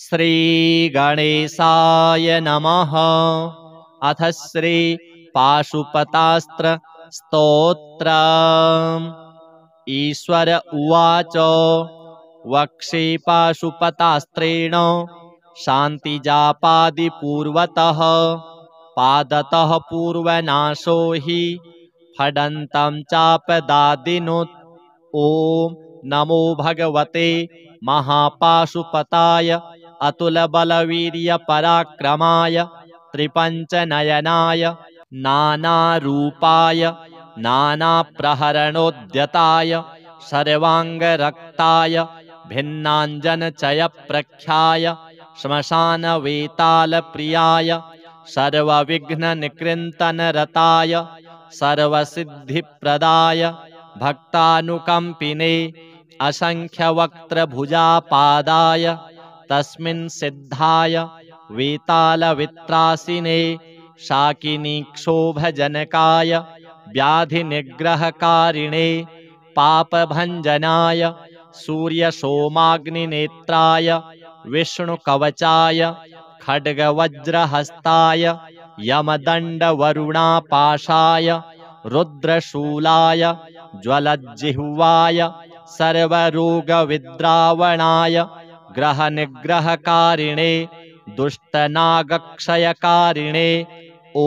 श्रीगणेशाय नमः। अथ श्री पाशुपतास्त्र स्तोत्रम्। ईश्वर उवाच वक्षे पाशुपतास्त्रेण शान्तिजापादिपूर्वतः पादतः पूर्वनाशो हि फडन्तं चापदादिनुत्। ॐ नमो भगवते महापाशुपताय अतुलबलवीर्यपराक्रमाय त्रिपञ्चनयनाय नानारूपाय नानाप्रहरणोद्यताय सर्वाङ्गरक्ताय भिन्नाञ्जनचयप्रख्याय श्मशानवेतालप्रियाय सर्वविघ्ननिकृन्तनरताय सर्वसिद्धिप्रदाय भक्तानुकम्पिने असंख्यवक्त्रभुजापादाय तस्मिन् सिद्धाय वेतालवित्रासिने शाकिनीक्षोभजनकाय व्याधिनिग्रहकारिणे पापभञ्जनाय सूर्यसोमाग्निनेत्राय विष्णुकवचाय खड्गवज्रहस्ताय यमदण्डवरुणापाशाय रुद्रशूलाय ज्वलज्जिह्वाय सर्वरोगविद्रावणाय ग्रहनिग्रहकारिणे दुष्टनागक्षयकारिणे ॐ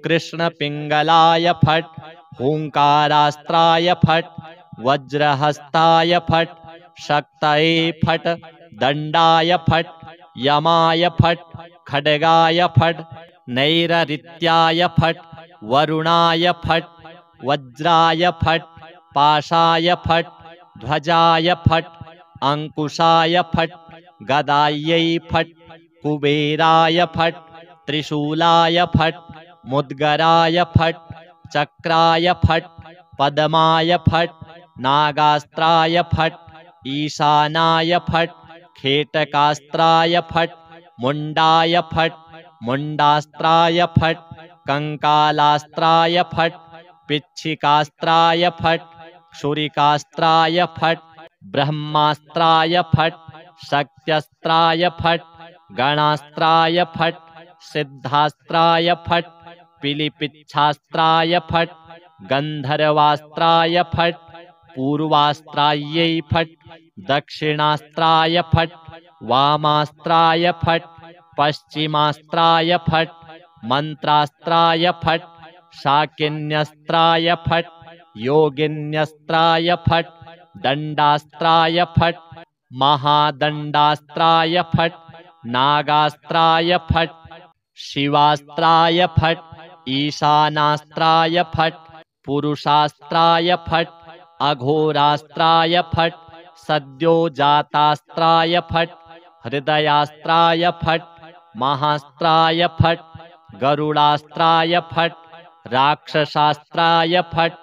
कृष्णपिङ्गलाय फट् हुङ्कारास्त्राय फट् वज्रहस्ताय फट् शक्तये फट् दण्डाय फट् यमाय फट् खड्गाय फट् नैररित्याय फट् वरुणाय फट् वज्राय फट् पाशाय फट् ध्वजाय फट् अंकुशाय फट् गदायै फट् कुबेराय फट् त्रिशूलाय फट् मुद्गराय फट् चक्राय फट् पद्माय फट् नागास्त्राय फट् ईशानाय फट् खेटकास्त्राय फट् मुण्डाय फट् मुण्डास्त्राय फट् कंकालास्त्राय फट् पिच्छिकास्त्राय फट् क्षुरिकास्त्राय फट् ब्रह्मास्त्राय फट् शक्त्यस्त्राय फट् गणास्त्राय फट् सिद्धास्त्राय फट् पिलिपिच्छास्त्राय फट् गन्धर्वास्त्राय फट् पूर्वास्त्रायै फट् दक्षिणास्त्राय फट् वामास्त्राय फट् पश्चिमास्त्राय फट् मंत्रास्त्राय फट् शाकिन्यस्त्राय फट् योगिन्यस्त्राय फट् दण्डास्त्राय फट् महादण्डास्त्राय फट् नागास्त्राय फट् शिवास्त्राय फट् ईशानास्त्राय फट् पुरुषास्त्राय फट् अघोरास्त्राय फट् सद्योजातास्त्राय फट् हृदयास्त्राय फट् महास्त्राय फट् गरुडास्त्राय फट् राक्षसास्त्राय फट्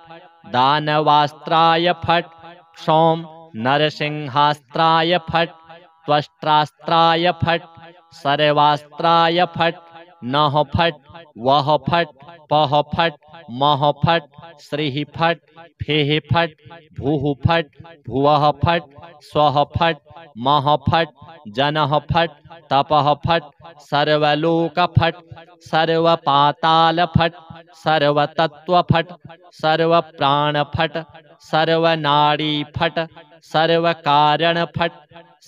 दानवास्त्राय फट् क्षौम नरसिंहास्त्राय फट् त्वष्ट्रास्त्राय फट् सर्वास्त्राय फट् नः फट् वः फट् पः फट् मः फट् श्रीः फट् फेः फट् भूः फट् भुवः फट् स्वः फट् मः फट् जनः फट् तपः फट् सर्वलोक फट् सर्वपाताल फट् सर्वतत्व फट् सर्वप्राण फट् सर्वनाड़ी फट् सर्वकारण फट्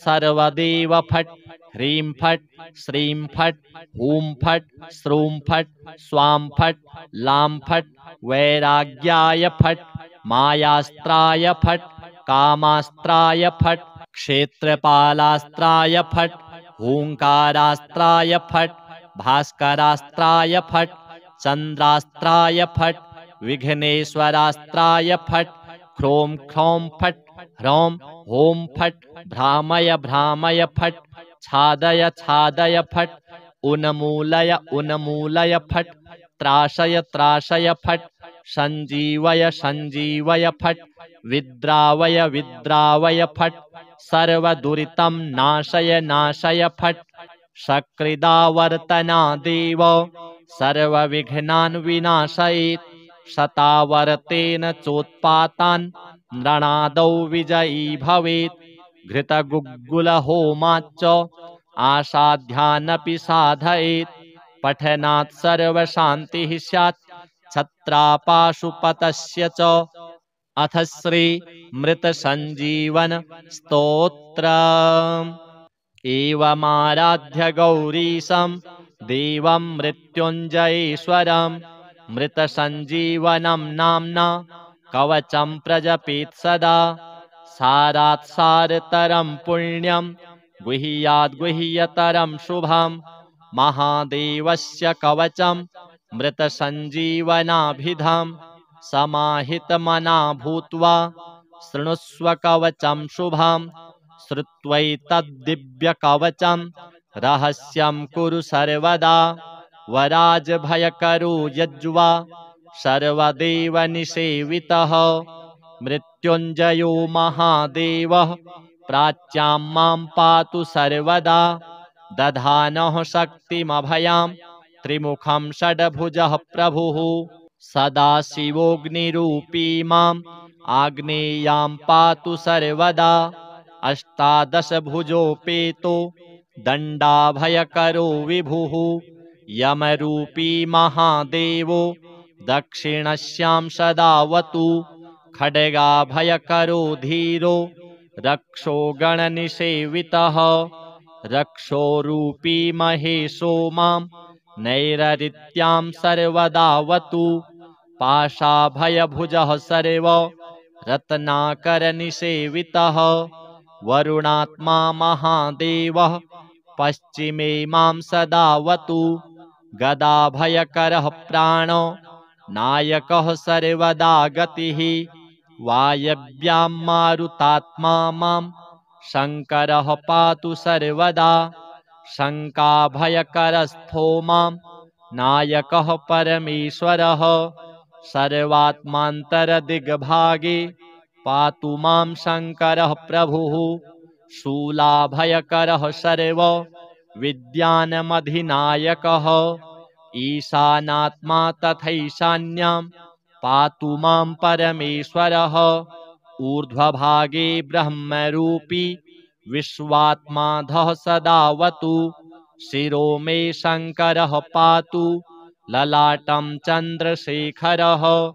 सर्वदेव फट् ह्रीं फट् श्रीं फट् हूं फट् श्रूं फट् स्वां फट् लां फट् वैराग्याय फट् मायास्त्राय फट् कामास्त्राय फट् क्षेत्रपालास्त्राय फट् हूंकारास्त्राय फट् भास्करास्त्राय फट् चंद्रास्त्राय फट् विघ्नेश्वरास्त्राय फट् ह्रों ख्रौं फट् ह्रौं हों फट् भ्रामय भ्रामय फट् छादय छादय फट् उन्मूलय उन्मूलय फट् त्राशय त्राशय फट् संजीवय संजीवय फट् विद्रावय विद्रावय फट् सर्वदुरितं नाशय नाशय फट् सकृदावर्तना सर्वविघ्नान् विनाशयेत् शतावर्तेन चोत्पातान् नृणादौ विजयी भवेत् घृतगुग्गुलहोमाच्च आसाध्यानपि साधयेत् पठनात् सर्वशान्तिः स्यात् छत्रापाशुपतस्य च। अथ श्री मृतसञ्जीवन स्तोत्रम्। एवमाराध्य गौरीशं देवं मृत्युञ्जयेश्वरं मृतसञ्जीवनं नाम्ना कवचं प्रजपेत् सदा। सारात् सारतरं पुण्यं गुह्याद् गुह्यतरं शुभं महादेवस्य कवचं मृतसञ्जीवनाभिधं। समाहितमना भूत्वा शृणुष्व कवचं शुभं श्रुत्वैतद्दिव्यकवचं रहस्यं कुरु सर्वदा। वराजभयकरो यज्वा सर्वदेवनिसेवितः मृत्युञ्जयो महादेवः प्राच्यां मां पातु सर्वदा। दधानः शक्तिमभयां त्रिमुखं षड्भुजः प्रभुः सदाशिवोऽग्निरूपी माम् आग्नेयां पातु सर्वदा। अष्टादशभुजोपेतो दण्डाभयकरो विभुः यमरूपी महादेवो दक्षिणस्यां सदावतु। खड्गाभयकरो धीरो रक्षो गणनिसेवितः रक्षोरूपी महेशो मां नैररित्यां सर्वदावतु। पाशाभयभुजः सर्व रत्नाकरनिसेवितः वरुणात्मा महादेवः पश्चिमे मां सदावतु। गदाभयकरः प्राणो नायकः सर्वदा गतिः वायव्यां मारुतात्मा मां शङ्करः पातु सर्वदा। शङ्काभयकरस्थो मां नायकः परमेश्वरः सर्वात्मान्तरदिग्भागे पातु मां शङ्करः प्रभुः। शूलाभयकरः सर्व विद्यानमधिनायकः ईशानात्मा तथैशान्यां पातु मां परमेश्वरः। ऊर्ध्वभागे ब्रह्मरूपी विश्वात्माधः सदावतु। शिरो मे शङ्करः पातु ललाटं चन्द्रशेखरः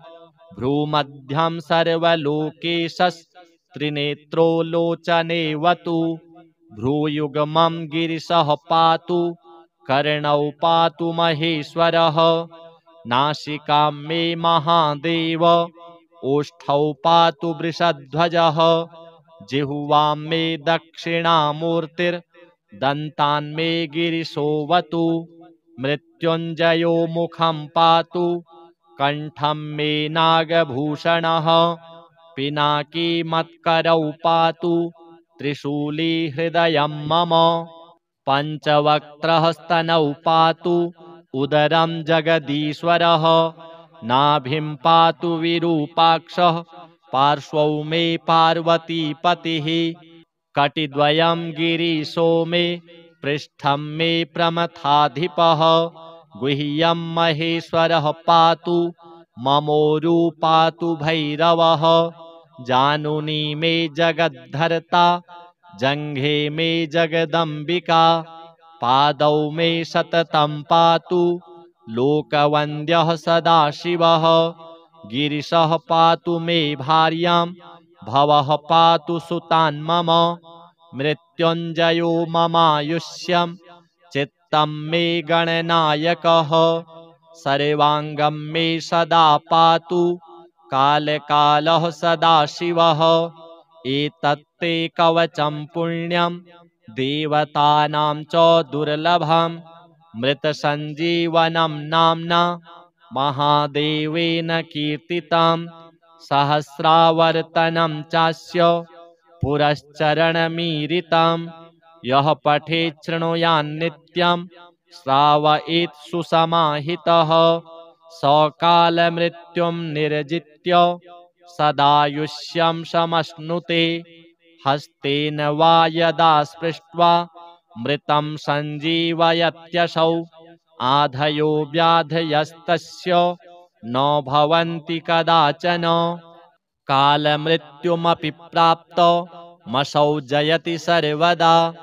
भ्रूमध्यं सर्वलोकेशस्त्रिनेत्रो लोचनेवतु। भ्रूयुग्मं गिरिशः पातु कर्णौ पातु महेश्वरः। नासिकां मे महादेव ओष्ठौ पातु वृषध्वजः। जिह्वां मे दक्षिणामूर्तिर्दन्तान् मे गिरिशोऽवतु। मृत्युञ्जयो मुखं पातु कण्ठं मे नागभूषणः। पिनाकी मत्करौ पातु त्रिशूली हृदयं मम। पञ्चवक्त्रः स्तनौ पातु उदरं जगदीश्वरः। नाभिं पातु विरूपाक्षः पार्श्वौ मे पार्वतीपतिः। कटिद्वयं गिरीशो मे पृष्ठं मे प्रमथाधिपः। गुह्यं महेश्वरः पातु ममोरु पातु भैरवः। जानुनी मे जगद्धर्ता जङ्घे मे जगदम्बिका। पादौ मे सततं पातु लोकवन्द्यः सदाशिवः। गिरिशः पातु मे भार्यां भवः पातु सुतान् मम। मृत्युञ्जयो ममायुष्यं चित्तं मे गणनायकः। सर्वाङ्गं मे सदा पातु कालकालः सदाशिवः। एतत्ते कवचं पुण्यं देवतानां च दुर्लभं मृतसञ्जीवनं नाम्ना महादेवेन कीर्तितं। सहस्रावर्तनं चास्य पुरश्चरणमीरितं। यः पठेत् शृणुयान्नित्यं श्रावयेत् सुसमाहितः। सकालमृत्युं निर्जित्य सदायुष्यं समश्नुते। हस्तेन वा यदा स्पृष्ट्वा मृतं सञ्जीवयत्यसौ। आधयो व्याधयस्तस्य न भवन्ति कदाचन। कालमृत्युमपि प्राप्तो मसौ जयति सर्वदा।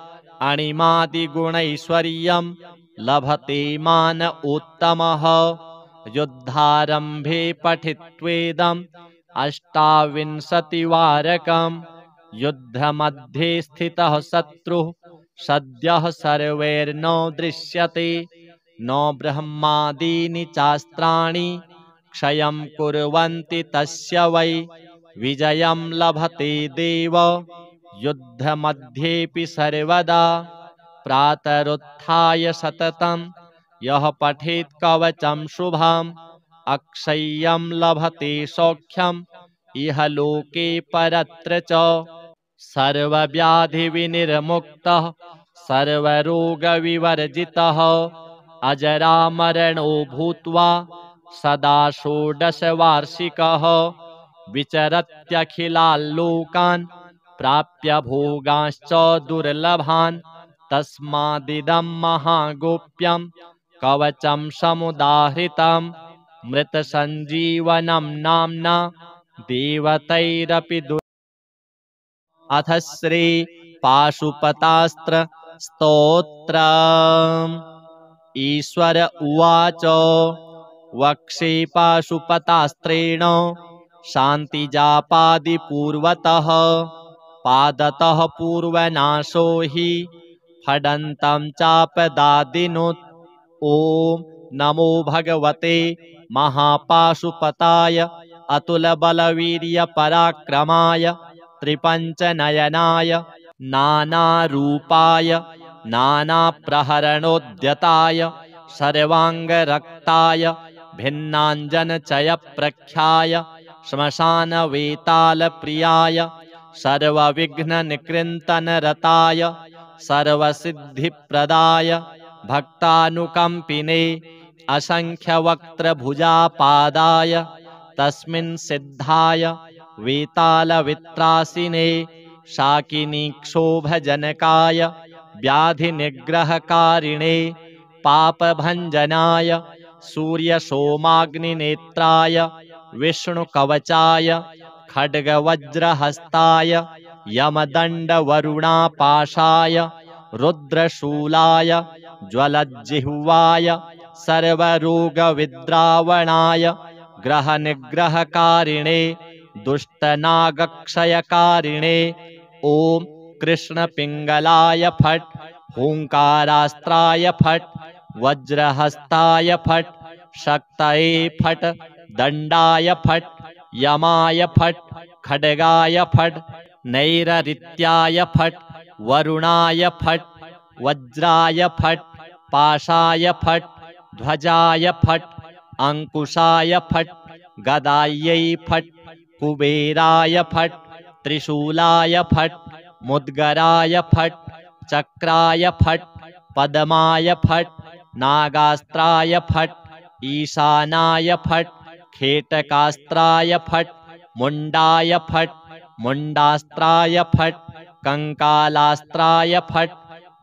अणिमादिगुणैश्वर्यं लभते मान उत्तमः युद्धारम्भे पठित्वेदम् अष्टाविंशतिवारकम् युद्धमध्ये स्थितः शत्रुः सद्यः सर्वैर्न दृश्यते न ब्रह्मादीनि चास्त्राणि क्षयं कुर्वन्ति तस्य वै विजयं लभते देव युद्धमध्येऽपि सर्वदा प्रातरुत्थाय सततं यः पठेत् कवचं शुभम् अक्षय्यं लभते सौख्यम् इह लोके परत्र च सर्वव्याधिविनिर्मुक्तः सर्वरोगविवर्जितः अजरामरणो भूत्वा सदा षोडशवार्षिकः विचरत्यखिलाल्लोकान् प्राप्य भोगांश्च दुर्लभान् तस्मादिदं महागोप्यं कवचं समुदाहृतं मृतसञ्जीवनं नाम्ना देवतैरपि अथ श्री पाशुपतास्त्र स्तोत्रम् ईश्वर उवाच वक्षे पाशुपतास्त्रेण शान्तिजापादिपूर्वतः पादतः पूर्वनाशो हि फडन्तं चापदादिनुत् ॐ नमो भगवते महापाशुपताय अतुलबलवीर्यपराक्रमाय त्रिपञ्चनयनाय नानारूपाय नानाप्रहरणोद्यताय सर्वाङ्गरक्ताय भिन्नाञ्जनचयप्रख्याय श्मशानवेतालप्रियाय सर्वविघ्ननिकृन्तनरताय सर्वसिद्धिप्रदाय भक्तानुकम्पिने असंख्यवक्त्रभुजापादाय तस्मिन् सिद्धाय वेतालवित्रासिने शाकिनीक्षोभजनकाय व्याधिनिग्रहकारिणे पापभञ्जनाय सूर्यसोमाग्निनेत्राय विष्णुकवचाय खड्गवज्रहस्ताय यमदण्डवरुणापाशाय रुद्रशूलाय ज्वलज्जिह्वाय सर्वरोगविद्रावणाय ग्रहनिग्रहकारिणे दुष्टनागक्षयकारिणे ॐ कृष्णपिङ्गलाय फट् हुङ्कारास्त्राय फट् वज्रहस्ताय फट् शक्तये फट् दण्डाय फट् यमाय फट् खड्गाय फट् नैररित्याय फट् वरुणाय फट् वज्राय फट् पाशाय फट् ध्वजाय फट् अंकुशाय फट् गदायै फट् कुबेराय फट् त्रिशूलाय फट् मुद्गराय फट् चक्राय फट् पद्माय फट् नागास्त्राय फट् ईशानाय फट् खेटकास्त्राय फट् मुण्डाय फट् मुण्डास्त्राय फट् कंकालास्त्राय फट्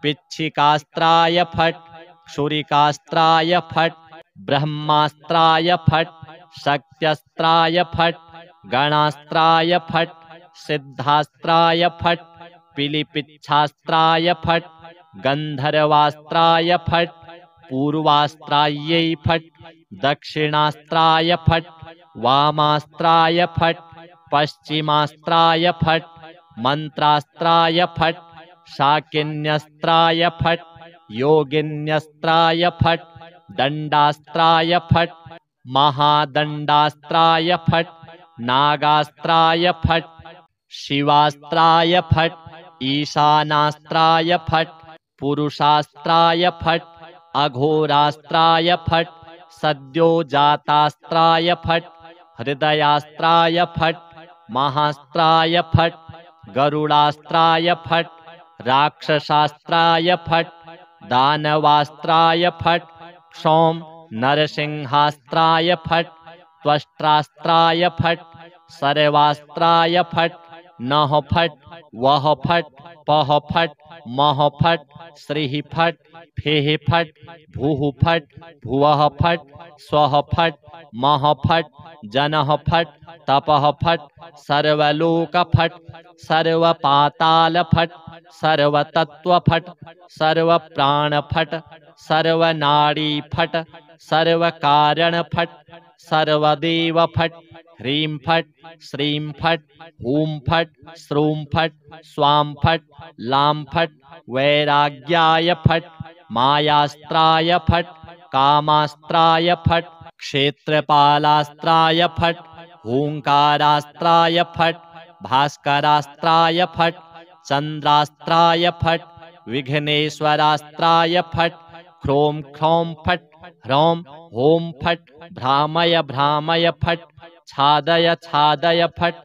पिच्छिकास्त्राय फट् क्षुरिकास्त्राय फट् ब्रह्मास्त्राय फट् शक्त्यस्त्राय फट् गणास्त्राय फट् सिद्धास्त्राय फट् पिलिपिच्छास्त्राय फट् गन्धर्वास्त्राय फट् पूर्वास्त्रायै फट् दक्षिणास्त्राय फट् वामास्त्राय फट् पश्चिमास्त्राय फट् मंत्रास्त्राय फट् शाकिन्यस्त्राय फट् योगिन्यस्त्राय फट् दण्डास्त्राय फट् महादण्डास्त्राय फट् नागास्त्राय फट् शिवास्त्राय फट् ईशानास्त्राय फट् पुरुषास्त्राय फट् अघोरास्त्राय फट् सद्योजातास्त्राय फट् हृदयास्त्राय फट् महास्त्राय फट् गरुडास्त्राय फट् राक्षसास्त्राय फट् दानवास्त्राय फट् क्षौम नरसिंहास्त्राय फट् त्वष्ट्रास्त्राय फट् सर्वास्त्राय फट् नः फट् वः फट् पः फट् मः फट् श्रीः फट् फेः फट् भूः फट् भुवः फट् स्वः फट् मः फट् जनः फट् तपः फट् सर्वलोक फट् सर्वपाताल फट् सर्वतत्व फट् सर्वप्राण फट् सर्वनाड़ी फट् सर्वकारण फट् सर्वदेव फट् ह्रीं फट् श्रीं फट् हूं फट् श्रूं फट् स्वां फट् लां फट् वैराग्याय फट् मायास्त्राय फट् कामास्त्राय फट् क्षेत्रपालास्त्राय फट् हूंकारास्त्राय फट् भास्करास्त्राय फट् चंद्रास्त्राय फट् विघ्नेश्वरास्त्राय फट् ह्रों ख्रौं फट् ह्रौं हों फट् भ्रामय भ्रामय फट् छादय छादय फट्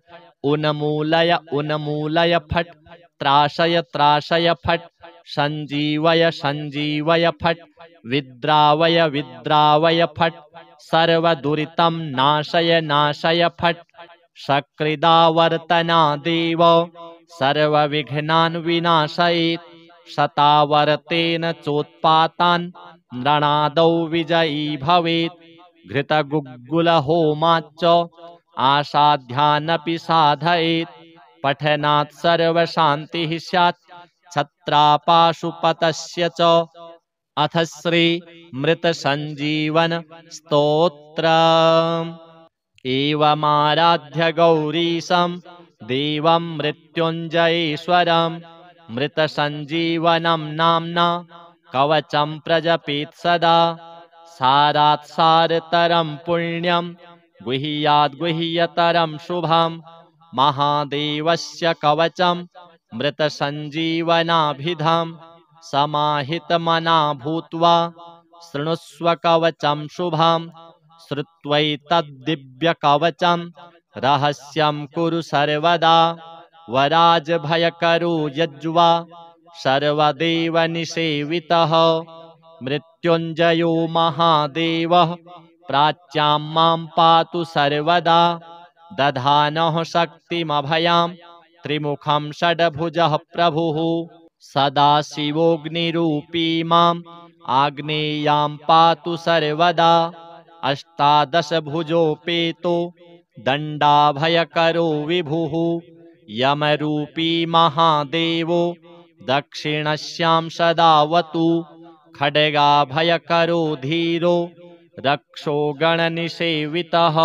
उन्मूलय फट् त्राशय त्राशय फट् संजीवय संजीवय फट् विद्रावय विद्रावय फट् सर्वदुरितं नाशय नाशय फट् सकृदावर्तना देव सर्वविघ्नान् विनाशयेत् शतावर्तेन चोत्पातान् नृणादौ विजयी भवेत् घृतगुग्गुलहोमाच्च आसाध्यानपि साधयेत् पठनात् सर्वशान्तिः स्यात् छत्रापाशुपतस्य च अथ श्री मृत संजीवन स्तोत्रम् एवमाराध्य गौरीशं देवं मृत्युञ्जयेश्वरं मृत संजीवनं नाम्ना कवचं प्रजपेत् सदा सारात् सारतरं पुण्यं गुह्याद् गुह्यतरं शुभं महादेवस्य कवचं मृत संजीवनाभिधं समाहितमना भूत्वा शृणुस्व कवचं शुभं श्रुत्वैतद्दिव्यकवचं रहस्यं कुरु सर्वदा वराजभयकरो यज्वा सर्वदेव निसेवितः मृत्युञ्जयो महादेवः प्राच्यां मां पातु सर्वदा दधानः शक्तिमभयां त्रिमुखं षड्भुजः प्रभुः सदाशिवोऽग्निरूपी माम् आग्नेयां पातु सर्वदा अष्टादशभुजोपेतो दण्डाभयकरो विभुः यमरूपी महादेवो दक्षिणस्यां सदावतु खड्गाभयकरो धीरो रक्षो गणनिसेवितः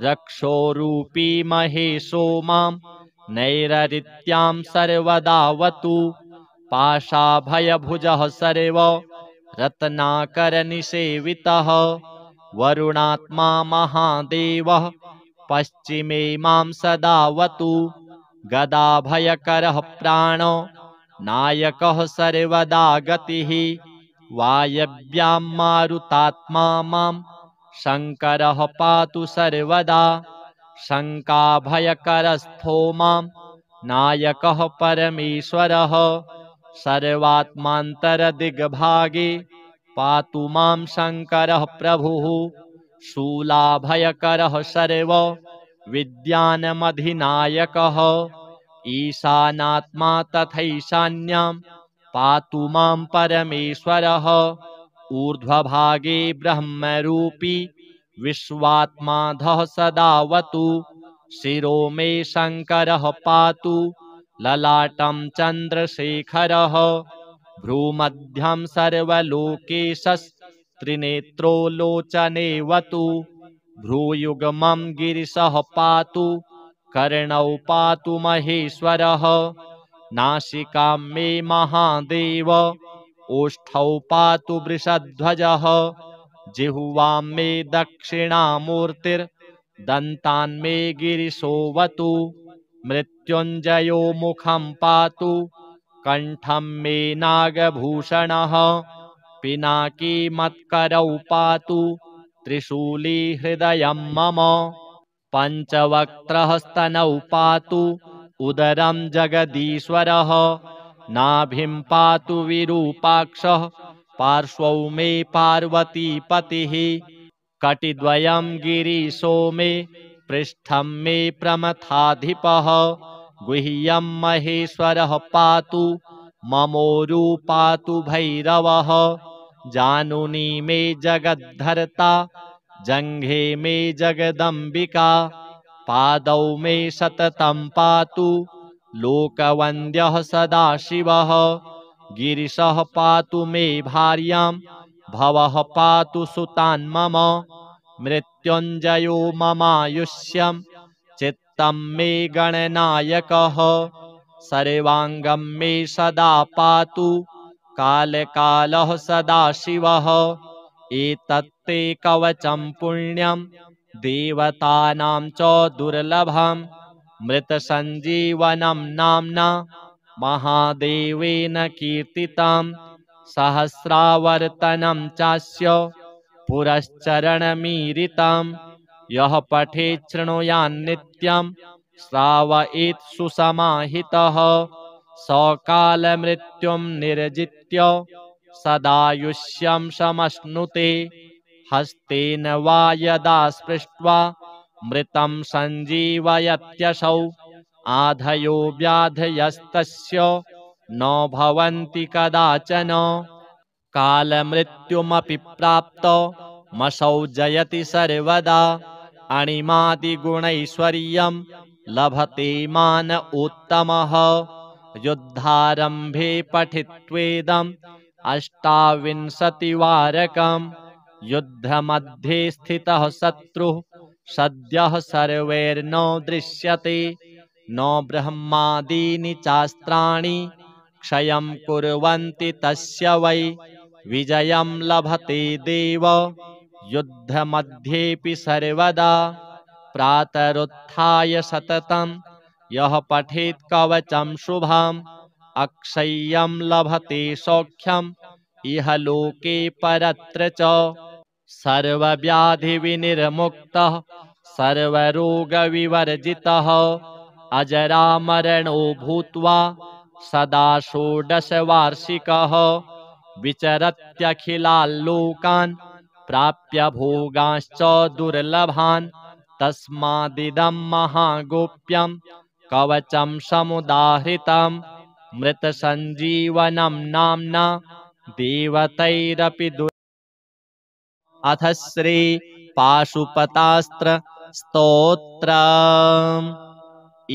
रक्षोरूपी महेशो मां नैररित्यां सर्वदावतु पाशाभयभुजः सर्व रत्नाकरनिसेवितः वरुणात्मा महादेवः पश्चिमे मां सदावतु गदाभयकरः प्राणो नायकः सर्वदा गतिः वायव्यां मारुतात्मा मां शङ्करः पातु सर्वदा शङ्काभयकरस्थो मां नायकः परमेश्वरः सर्वात्मान्तरदिग्भागे पातु मां शङ्करः प्रभुः शूलाभयकरः सर्व विद्यानमधिनायकः ईशानात्मा तथैशान्यां पातु मां परमेश्वरः ऊर्ध्वभागे ब्रह्मरूपी विश्वात्माधः सदावतु शिरो मे शङ्करः पातु ललाटं चन्द्रशेखरः भ्रूमध्यं सर्वलोकेशस्त्रिनेत्रो लोचनेवतु भ्रूयुग्मं गिरिशः पातु कर्णौ पातु महेश्वरः नासिकां मे महादेव ओष्ठौ पातु वृषध्वजः जिह्वां मे दक्षिणामूर्तिर्दन्तान् मे गिरिशोऽवतु मृत्युञ्जयो मुखं पातु कंठं मे नागभूषणः पिनाकी मत्करौ पातु त्रिशूली हृदयं मम पञ्चवक्त्रः स्तनौ पातु उदरं जगदीश्वरः नाभिं पातु विरूपाक्षः पार्श्वौ मे पार्वतीपतिः कटिद्वयं गिरीशो मे पृष्ठं मे प्रमथाधिपः गुह्यं महेश्वरः पातु ममोरु पातु भैरवः जानुनी मे जगद्धर्ता जङ्घे मे जगदम्बिका पादौ मे सततं पातु लोकवन्द्यः सदाशिवः गिरिशः पातु मे भार्यां भवः पातु सुतान् मम मृत्युञ्जयो ममायुष्यं चित्तं मे गणनायकः सर्वाङ्गं मे सदा पातु कालकालः सदाशिवः एतत्ते कवचं पुण्यं देवतानां च दुर्लभम् मृतसञ्जीवनं नाम्ना महादेवेन कीर्तितं सहस्रावर्तनं चास्य पुरश्चरणमीरितं यः पठेत् शृणुयान्नित्यं श्रावयेत् सुसमाहितः सकालमृत्युं निर्जित्य सदायुष्यं समश्नुते हस्तेन वा यदा स्पृष्ट्वा मृतं सञ्जीवयत्यसौ आधयो व्याधयस्तस्य न भवन्ति कदाचन कालमृत्युमपि प्राप्तो मसौ जयति सर्वदा अणिमादिगुणैश्वर्यं लभते मान उत्तमः युद्धारम्भे पठित्वेदम् अष्टाविंशतिवारकम् युद्धमध्ये स्थितः शत्रुः सद्यः सर्वैर्न दृश्यते न ब्रह्मादीनि चास्त्राणि क्षयं कुर्वन्ति तस्य वै विजयं लभते देव युद्धमध्येऽपि सर्वदा प्रातरुत्थाय सततं यः पठेत् कवचं शुभम् अक्षय्यं लभते सौख्यम् इह लोके परत्र च सर्वव्याधिविनिर्मुक्तः सर्वरोगविवर्जितः अजरामरणो भूत्वा सदा षोडशवार्षिकः विचरत्यखिलाल्लोकान् प्राप्य भोगांश्च दुर्लभान् तस्मादिदं महागोप्यं कवचं समुदाहृतं मृतसञ्जीवनं नाम्ना देवतैरपि अथ श्री पाशुपतास्त्र स्तोत्रम्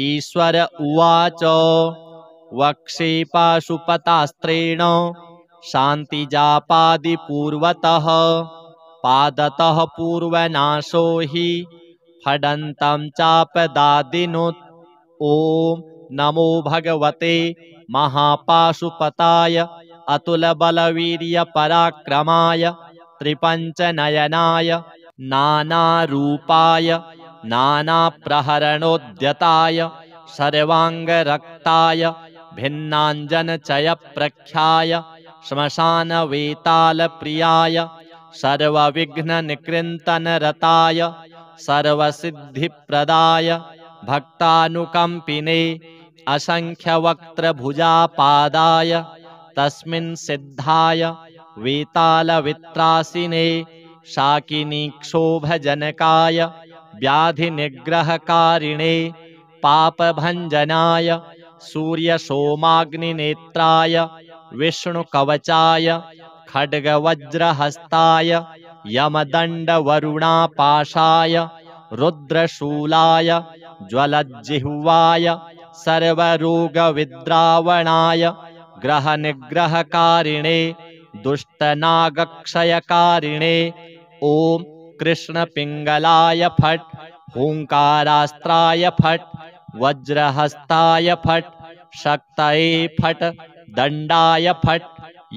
ईश्वर उवाच वक्षे पाशुपतास्त्रेण शान्तिजापादिपूर्वतः पादतः पूर्वनाशो हि फडन्तं चापदादिनुत् ॐ नमो भगवते महापाशुपताय अतुलबलवीर्यपराक्रमाय त्रिपञ्चनयनाय नानारूपाय नानाप्रहरणोद्यताय सर्वाङ्गरक्ताय भिन्नाञ्जनचयप्रख्याय श्मशानवेतालप्रियाय सर्वविघ्ननिकृन्तनरताय सर्वसिद्धिप्रदाय भक्तानुकम्पिने असंख्यवक्त्रभुजापादाय तस्मिन् सिद्धाय वेतालवित्रासिने शाकिनीक्षोभजनकाय व्याधिनिग्रहकारिणे पापभञ्जनाय सूर्यसोमाग्निनेत्राय विष्णुकवचाय खड्गवज्रहस्ताय यमदण्डवरुणापाशाय रुद्रशूलाय ज्वलज्जिह्वाय सर्वरोगविद्रावणाय ग्रहनिग्रहकारिणे दुष्टनागक्षयकारिणे ॐ कृष्णपिङ्गलाय फट् हुङ्कारास्त्राय फट् वज्रहस्ताय फट् शक्तये फट् दण्डाय फट्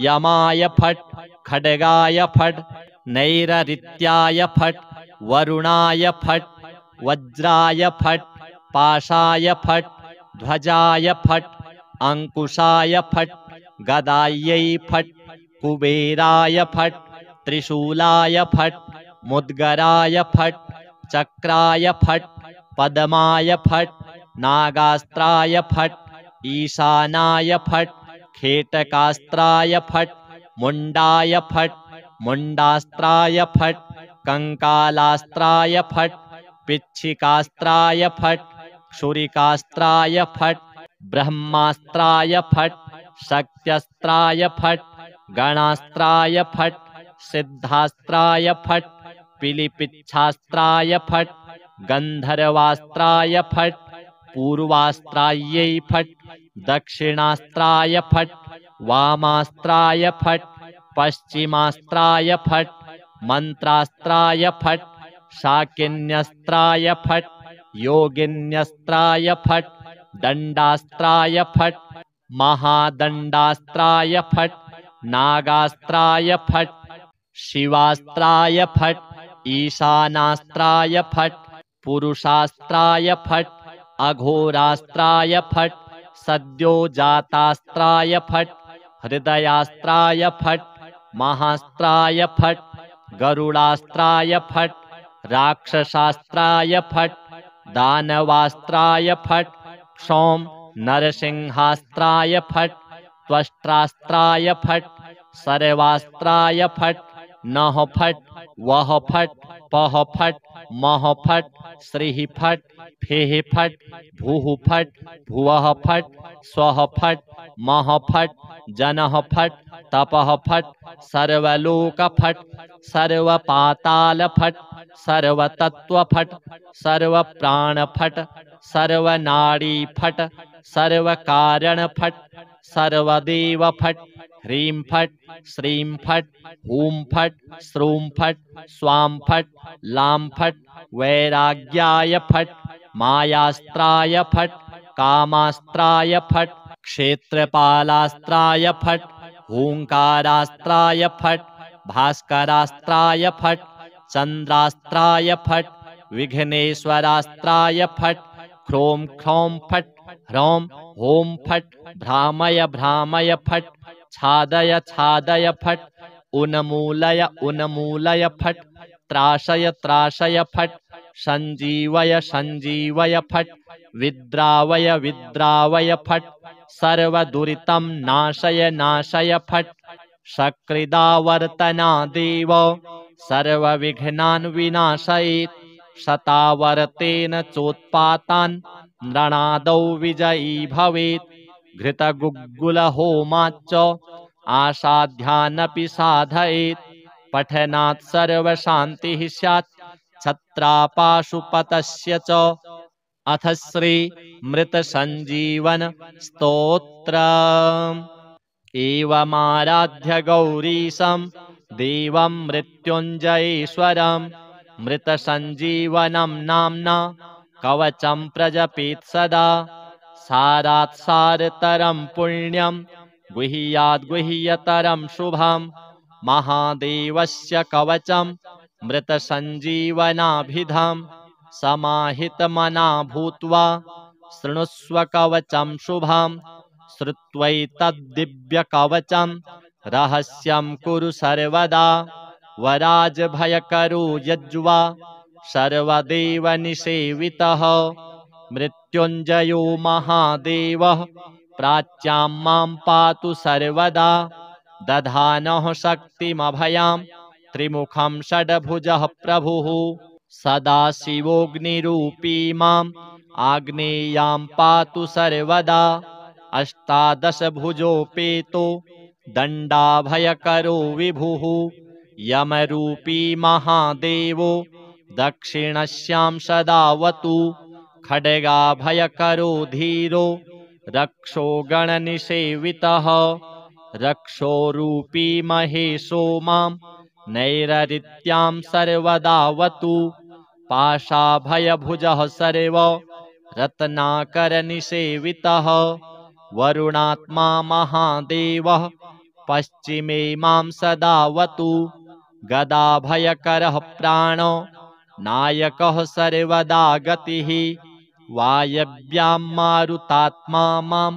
यमाय फट् खड्गाय फट् नैररित्याय फट् वरुणाय फट् वज्राय फट् पाशाय फट् ध्वजाय फट् अंकुशाय फट् गदायै फट् कुबेराय फट् त्रिशूलाय फट् मुद्गराय फट् चक्राय फट् पद्माय फट् नागास्त्राय फट् ईशानाय फट् खेटकास्त्राय फट् मुण्डाय फट् मुण्डास्त्राय फट् कंकालास्त्राय फट् पिच्छिकास्त्राय फट् क्षुरिकास्त्राय फट् ब्रह्मास्त्राय फट् शक्त्यस्त्राय फट् गणास्त्राय फट् सिद्धास्त्राय फट् पिलिपिच्छास्त्राय फट् गन्धर्वास्त्राय फट् पूर्वास्त्रायै फट् दक्षिणास्त्राय फट् वामास्त्राय फट् पश्चिमास्त्राय फट् मंत्रास्त्राय फट् शाकिन्यस्त्राय फट् योगिन्यस्त्राय फट् दंडास्त्राय फट् महादंडास्त्राय फट् नागास्त्राय फट् शिवास्त्राय फट् ईशानास्त्राय फट् पुरुषास्त्राय फट् अघोरास्त्राय फट् सद्योजातास्त्राय फट् हृदयास्त्राय फट् महास्त्राय फट् गरुडास्त्राय फट् राक्षसास्त्राय फट् दानवास्त्राय फट् क्षौम नरसिंहास्त्राय फट् त्वष्ट्रास्त्राय फट् सर्वास्त्राय फट् नः फट् वः फट् पः फट् मः फट् श्रीः फट् फेः फट् भूः फट् भुवः फट् स्वः फट् मः फट् जनः फट् तपः फट् सर्वलोक फट् सर्वपाताल फट् सर्वतत्व फट् सर्वप्राण फट् सर्वनाड़ी फट् सर्वकारण फट् सर्वदेव फट् ह्रीं फट् श्रीं फट् हूं फट् श्रूं फट् स्वां फट् लां फट् वैराग्याय फट् मायास्त्राय फट् कामास्त्राय फट् क्षेत्रपालास्त्राय फट् हूंकारास्त्राय फट् भास्करास्त्राय फट् चंद्रास्त्राय फट् विघ्नेश्वरास्त्राय फट् ह्रों ख्रौं फट् ह्रौं हों फट् भ्रामय भ्रामय फट् छादय छादय फट् उन्मूलय उन्मूलय फट् त्राशय त्राशय फट् संजीवय संजीवय फट् विद्रावय विद्रावय फट् सर्वदुरितं नाशय नाशय फट् सकृदावर्तना देव सर्वविघ्नान् विनाशयेत् शतावर्तेन चोत्पातान् नृणादौ विजयी भवेत् घृतगुग्गुलहोमाच्च आसाध्यानपि साधयेत् पठनात् सर्वशान्तिः स्यात् छत्रापाशुपतस्य च अथ श्री मृतसञ्जीवन स्तोत्रम् एवमाराध्य गौरीशं देवं मृत्युञ्जयेश्वरं मृतसञ्जीवनं नाम्ना कवचं प्रजपेत् सदा सारात् सारतरं पुण्यं गुह्याद् गुह्यतरं शुभं महादेवस्य कवचं मृतसञ्जीवनाभिधं समाहितमना भूत्वा शृणुष्व कवचं शुभं श्रुत्वैतद्दिव्यकवचं रहस्यं कुरु सर्वदा वराजभयकरो यज्वा सर्वदेवनिसेवितः मृत्युञ्जयो महादेवः प्राच्यां मां पातु सर्वदा दधानः शक्तिमभयां त्रिमुखं षड्भुजः प्रभुः सदाशिवोऽग्निरूपी माम् आग्नेयां पातु सर्वदा अष्टादशभुजोपेतो दण्डाभयकरो विभुः यमरूपी महादेवो दक्षिणस्यां सदावतु खड्गाभयकरो धीरो रक्षो गणनिसेवितः रक्षोरूपी महेशो मां नैररित्यां सर्वदावतु पाशाभयभुजः सर्व रत्नाकरनिसेवितः वरुणात्मा महादेवः पश्चिमे मां सदावतु गदाभयकरः प्राणो नायकः सर्वदा गतिः वायव्यां मारुतात्मा मां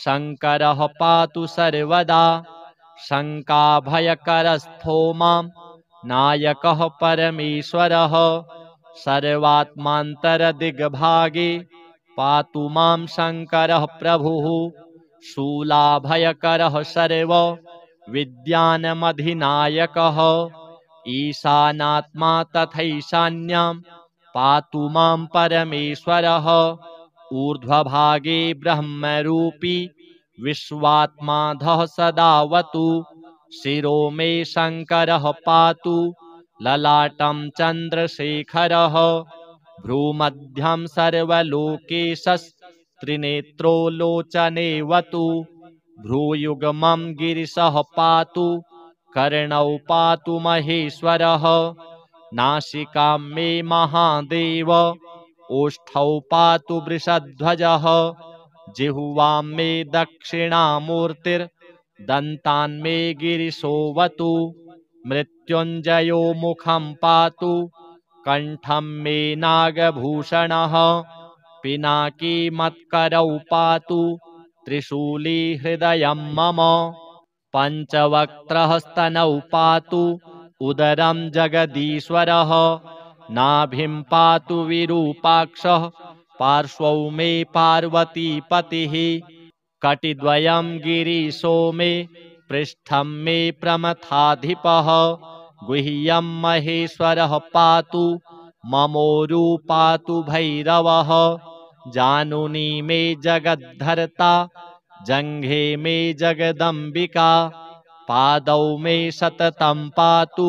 शङ्करः पातु सर्वदा शङ्काभयकरस्थो मां नायकः परमेश्वरः सर्वात्मान्तरदिग्भागे पातु मां शङ्करः प्रभुः शूलाभयकरः सर्व विद्यानमधिनायकः ईशानात्मा तथैशान्यां पातु मां परमेश्वरः ऊर्ध्वभागे ब्रह्मरूपी विश्वात्माधः सदावतु शिरो मे शङ्करः पातु ललाटं चन्द्रशेखरः भ्रूमध्यं सर्वलोकेशस्त्रिनेत्रो लोचनेवतु भ्रूयुग्मं गिरिशः पातु कर्णौ पातु महेश्वरः नासिकां मे महादेव ओष्ठौ पातु वृषध्वजः जिह्वां मे दक्षिणामूर्तिर्दन्तान् मे गिरिशोऽवतु मृत्युञ्जयो मुखं पातु कण्ठं मे नागभूषणः पिनाकी मत्करौ पातु त्रिशूली हृदयं मम पञ्चवक्त्रः स्तनौ पातु उदरं जगदीश्वरः नाभिं पातु विरूपाक्षः पार्श्वौ मे पार्वतीपतिः कटिद्वयं गिरीशो मे पृष्ठं मे प्रमथाधिपः गुह्यं महेश्वरः पातु ममोरु पातु भैरवः जानुनी मे जगद्धर्ता जङ्घे मे जगदम्बिका पादौ मे सततं पातु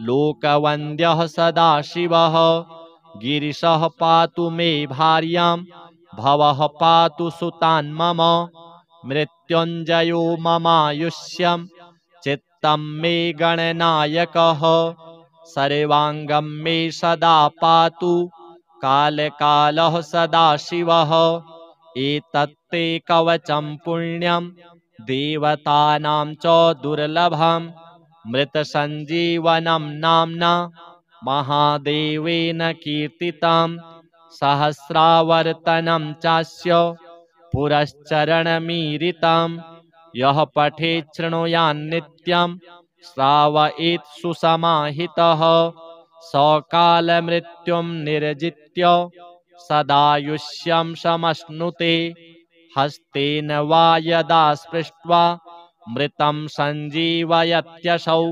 लोकवन्द्यः सदाशिवः गिरिशः पातु मे भार्यां भवः पातु सुतान् मम मृत्युञ्जयो ममायुष्यं चित्तं मे गणनायकः सर्वाङ्गं मे सदा पातु कालकालः सदाशिवः एतत्ते कवचं पुण्यं देवतानां च दुर्लभं मृतसञ्जीवनं नाम्ना महादेवेन कीर्तितं सहस्रावर्तनं चास्य पुरश्चरणमीरितं यः पठेत् शृणुयान्नित्यं श्रावयेत् सुसमाहितः स कालमृत्युं निर्जित्य सदायुष्यं समश्नुते हस्तेन वा यदा स्पृष्ट्वा मृतं सञ्जीवयत्यसौ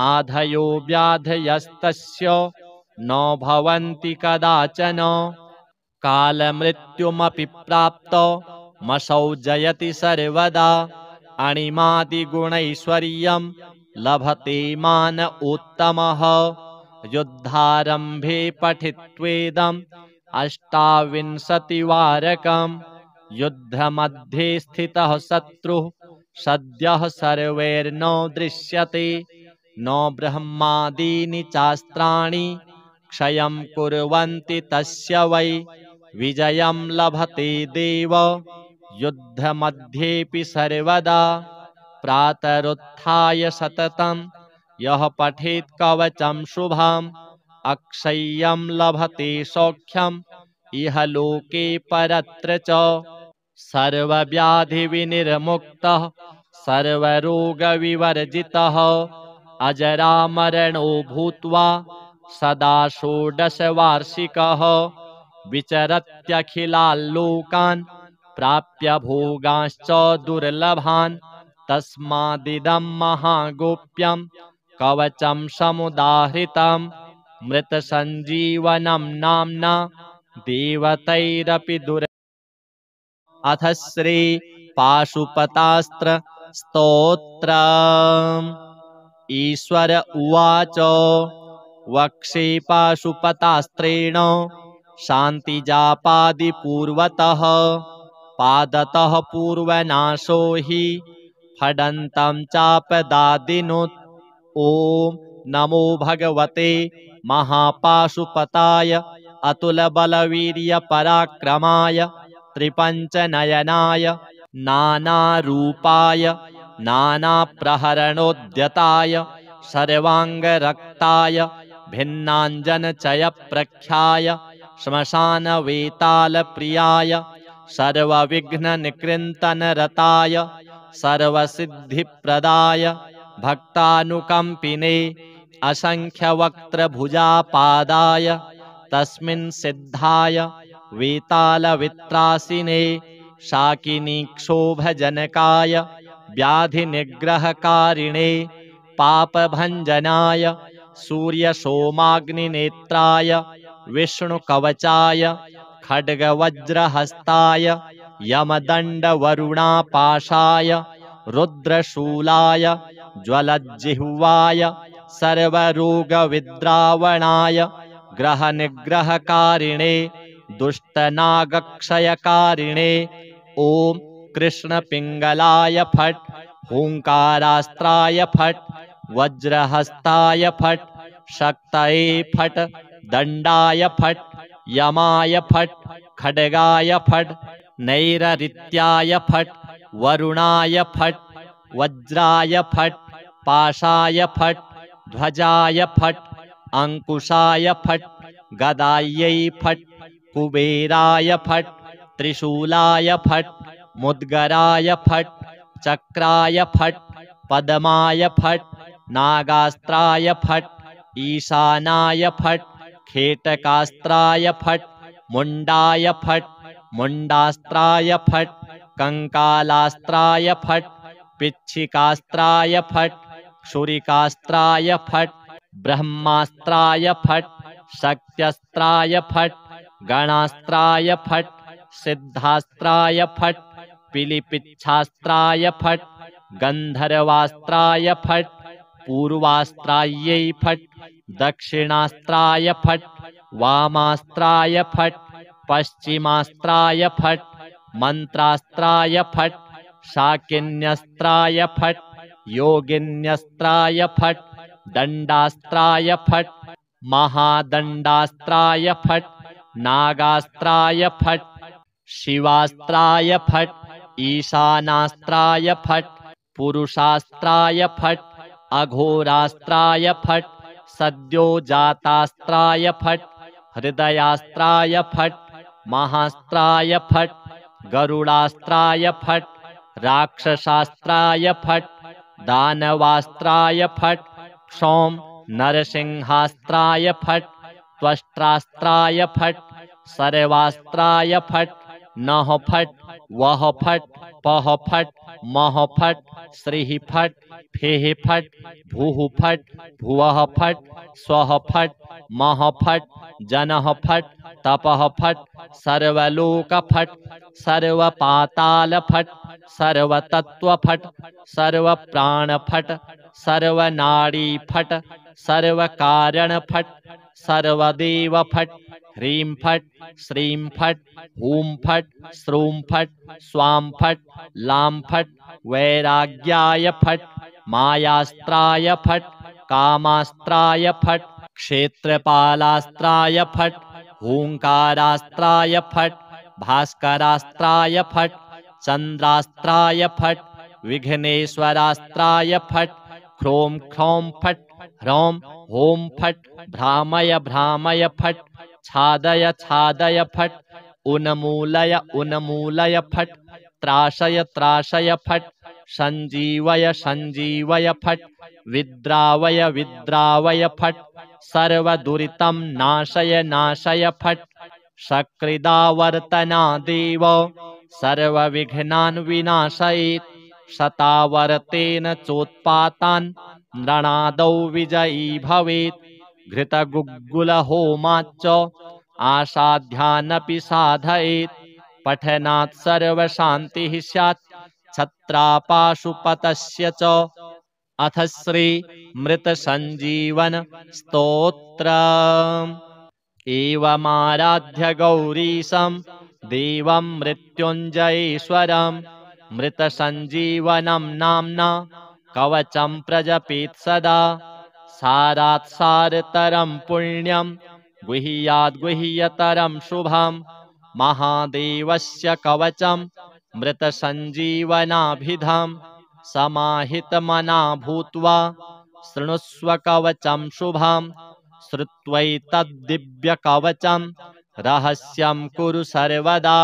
आधयो व्याधयस्तस्य न भवन्ति कदाचन कालमृत्युमपि प्राप्तमसौ जयति सर्वदा अणिमादिगुणैश्वर्यं लभते मान उत्तमः युद्धारम्भे पठित्वेदम् अष्टाविंशतिवारकम् युद्धमध्ये स्थितः शत्रुः सद्यः सर्वैर्न दृश्यते न ब्रह्मादीनि चास्त्राणि क्षयं कुर्वन्ति तस्य वै विजयं लभते देव युद्धमध्येऽपि सर्वदा प्रातरुत्थाय सततं यः पठेत् कवचं शुभम् अक्षय्यं लभते सौख्यम् इह लोके परत्र च सर्वव्याधिविनिर्मुक्तः सर्वरोगविवर्जितः अजरामरणो भूत्वा सदा षोडशवार्षिकः विचरत्यखिलाल्लोकान् प्राप्य भोगांश्च दुर्लभान् तस्मादिदं महागोप्यं कवचं समुदाहृतं मृतसञ्जीवनं नाम्ना देवतैरपि अथ श्री पाशुपतास्त्र स्तोत्रम् ईश्वर उवाच वक्षे पाशुपतास्त्रेण शान्तिजापादिपूर्वतः पादतः पूर्वनाशो हि फडन्तं चापदादिनुत् ॐ नमो भगवते महापाशुपताय अतुलबलवीर्यपराक्रमाय त्रिपञ्चनयनाय नानारूपाय नानाप्रहरणोद्यताय सर्वाङ्गरक्ताय भिन्नाञ्जनचयप्रख्याय श्मशानवेतालप्रियाय सर्वविघ्ननिकृन्तनरताय सर्वसिद्धिप्रदाय भक्तानुकम्पिने असङ्ख्यवक्त्रभुजापादाय तस्मिन् सिद्धाय वेतालवित्रासिने शाकिनीक्षोभजनकाय व्याधिनिग्रहकारिणे पापभञ्जनाय सूर्यसोमाग्निनेत्राय विष्णुकवचाय खड्गवज्रहस्ताय यमदण्डवरुणापाशाय रुद्रशूलाय ज्वलज्जिह्वाय सर्वरोगविद्रावणाय ग्रहनिग्रहकारिणे दुष्टनागक्षयकारिणे ॐ कृष्णपिङ्गलाय फट् हुङ्कारास्त्राय फट् वज्रहस्ताय फट् शक्तये फट् दण्डाय फट् यमाय फट् खड्गाय फट् नैररित्याय फट् वरुणाय फट् वज्राय फट् पाशाय फट् ध्वजाय फट् अंकुशाय फट् गदायै फट् कुबेराय फट् त्रिशूलाय फट् मुद्गराय फट् चक्राय फट् पद्माय फट् नागास्त्राय फट् ईशानाय फट् खेटकास्त्राय फट् मुण्डाय फट् मुण्डास्त्राय फट् कंकालास्त्राय फट् पिच्छिकास्त्राय फट् क्षुरिकास्त्राय फट् ब्रह्मास्त्राय फट् शक्त्यस्त्राय फट् गणास्त्राय फट् सिद्धास्त्राय फट् पिलिपिच्छास्त्राय फट् गन्धर्वास्त्राय फट् पूर्वास्त्रायै फट् दक्षिणास्त्राय फट् वामास्त्राय फट् पश्चिमास्त्राय फट् मंत्रास्त्राय फट् शाकिन्यस्त्राय फट् योगिन्यस्त्राय फट् दण्डास्त्राय फट् महादण्डास्त्राय फट् नागास्त्राय फट् शिवास्त्राय फट् ईशानास्त्राय फट् पुरुषास्त्राय फट् अघोरास्त्राय फट् सद्योजातास्त्राय फट् हृदयास्त्राय फट् महास्त्राय फट् गरुडास्त्राय फट् राक्षसास्त्राय फट् दानवास्त्राय फट् क्षौं नरसिंहास्त्राय फट् त्वष्ट्रास्त्राय फट् सर्वास्त्राय फट् नः फट् वः फट् पः फट् मः फट् श्रीः फट् फेः फट् भूः फट् भुवः फट् स्वः फट् मः फट् जनः फट् तपः फट् सर्वलोक फट् सर्वपाताल फट् सर्वतत्व फट् सर्वप्राण फट् सर्वनाड़ी फट् सर्वकारण फट् सर्वदेव फट् ह्रीं फट् श्रीं फट् हूं फट् श्रूं फट् स्वां फट् लां फट् वैराग्याय फट् मायास्त्राय फट् कामास्त्राय फट् क्षेत्रपालास्त्राय फट् हूंकारास्त्राय फट् भास्करास्त्राय फट् चंद्रास्त्राय फट् विघ्नेश्वरास्त्राय फट् ह्रों ख्रौं फट् ह्रौं हों फट् भ्रामय भ्रामय फट् छादय छादय फट् उन्मूलय उन्मूलय फट् त्राशय त्राशय फट् संजीवय संजीवय फट् विद्रावय विद्रावय फट् सर्वदुरितं नाशय नाशय फट् शकृदावर्तना देव सर्वविघ्नान् विनाशयेत् शतावर्तेन चोत्पातान् नृणादौ विजयी भवेत् घृतगुग्गुलहोमाच्च आसाध्यानपि साधयेत् पठनात् सर्वशान्तिः स्यात् छत्रापाशुपतस्य च अथ श्री मृतसञ्जीवन स्तोत्रम् एवमाराध्य गौरीशं देवं मृत्युञ्जयेश्वरं मृतसञ्जीवनं नाम्ना कवचं प्रजपेत् सदा सारात् सारतरं पुण्यं गुह्याद् गुह्यतरं शुभं महादेवस्य कवचं मृतसञ्जीवनाभिधं समाहितमना भूत्वा शृणुष्व कवचं शुभं श्रुत्वैतद्दिव्यकवचं रहस्यं कुरु सर्वदा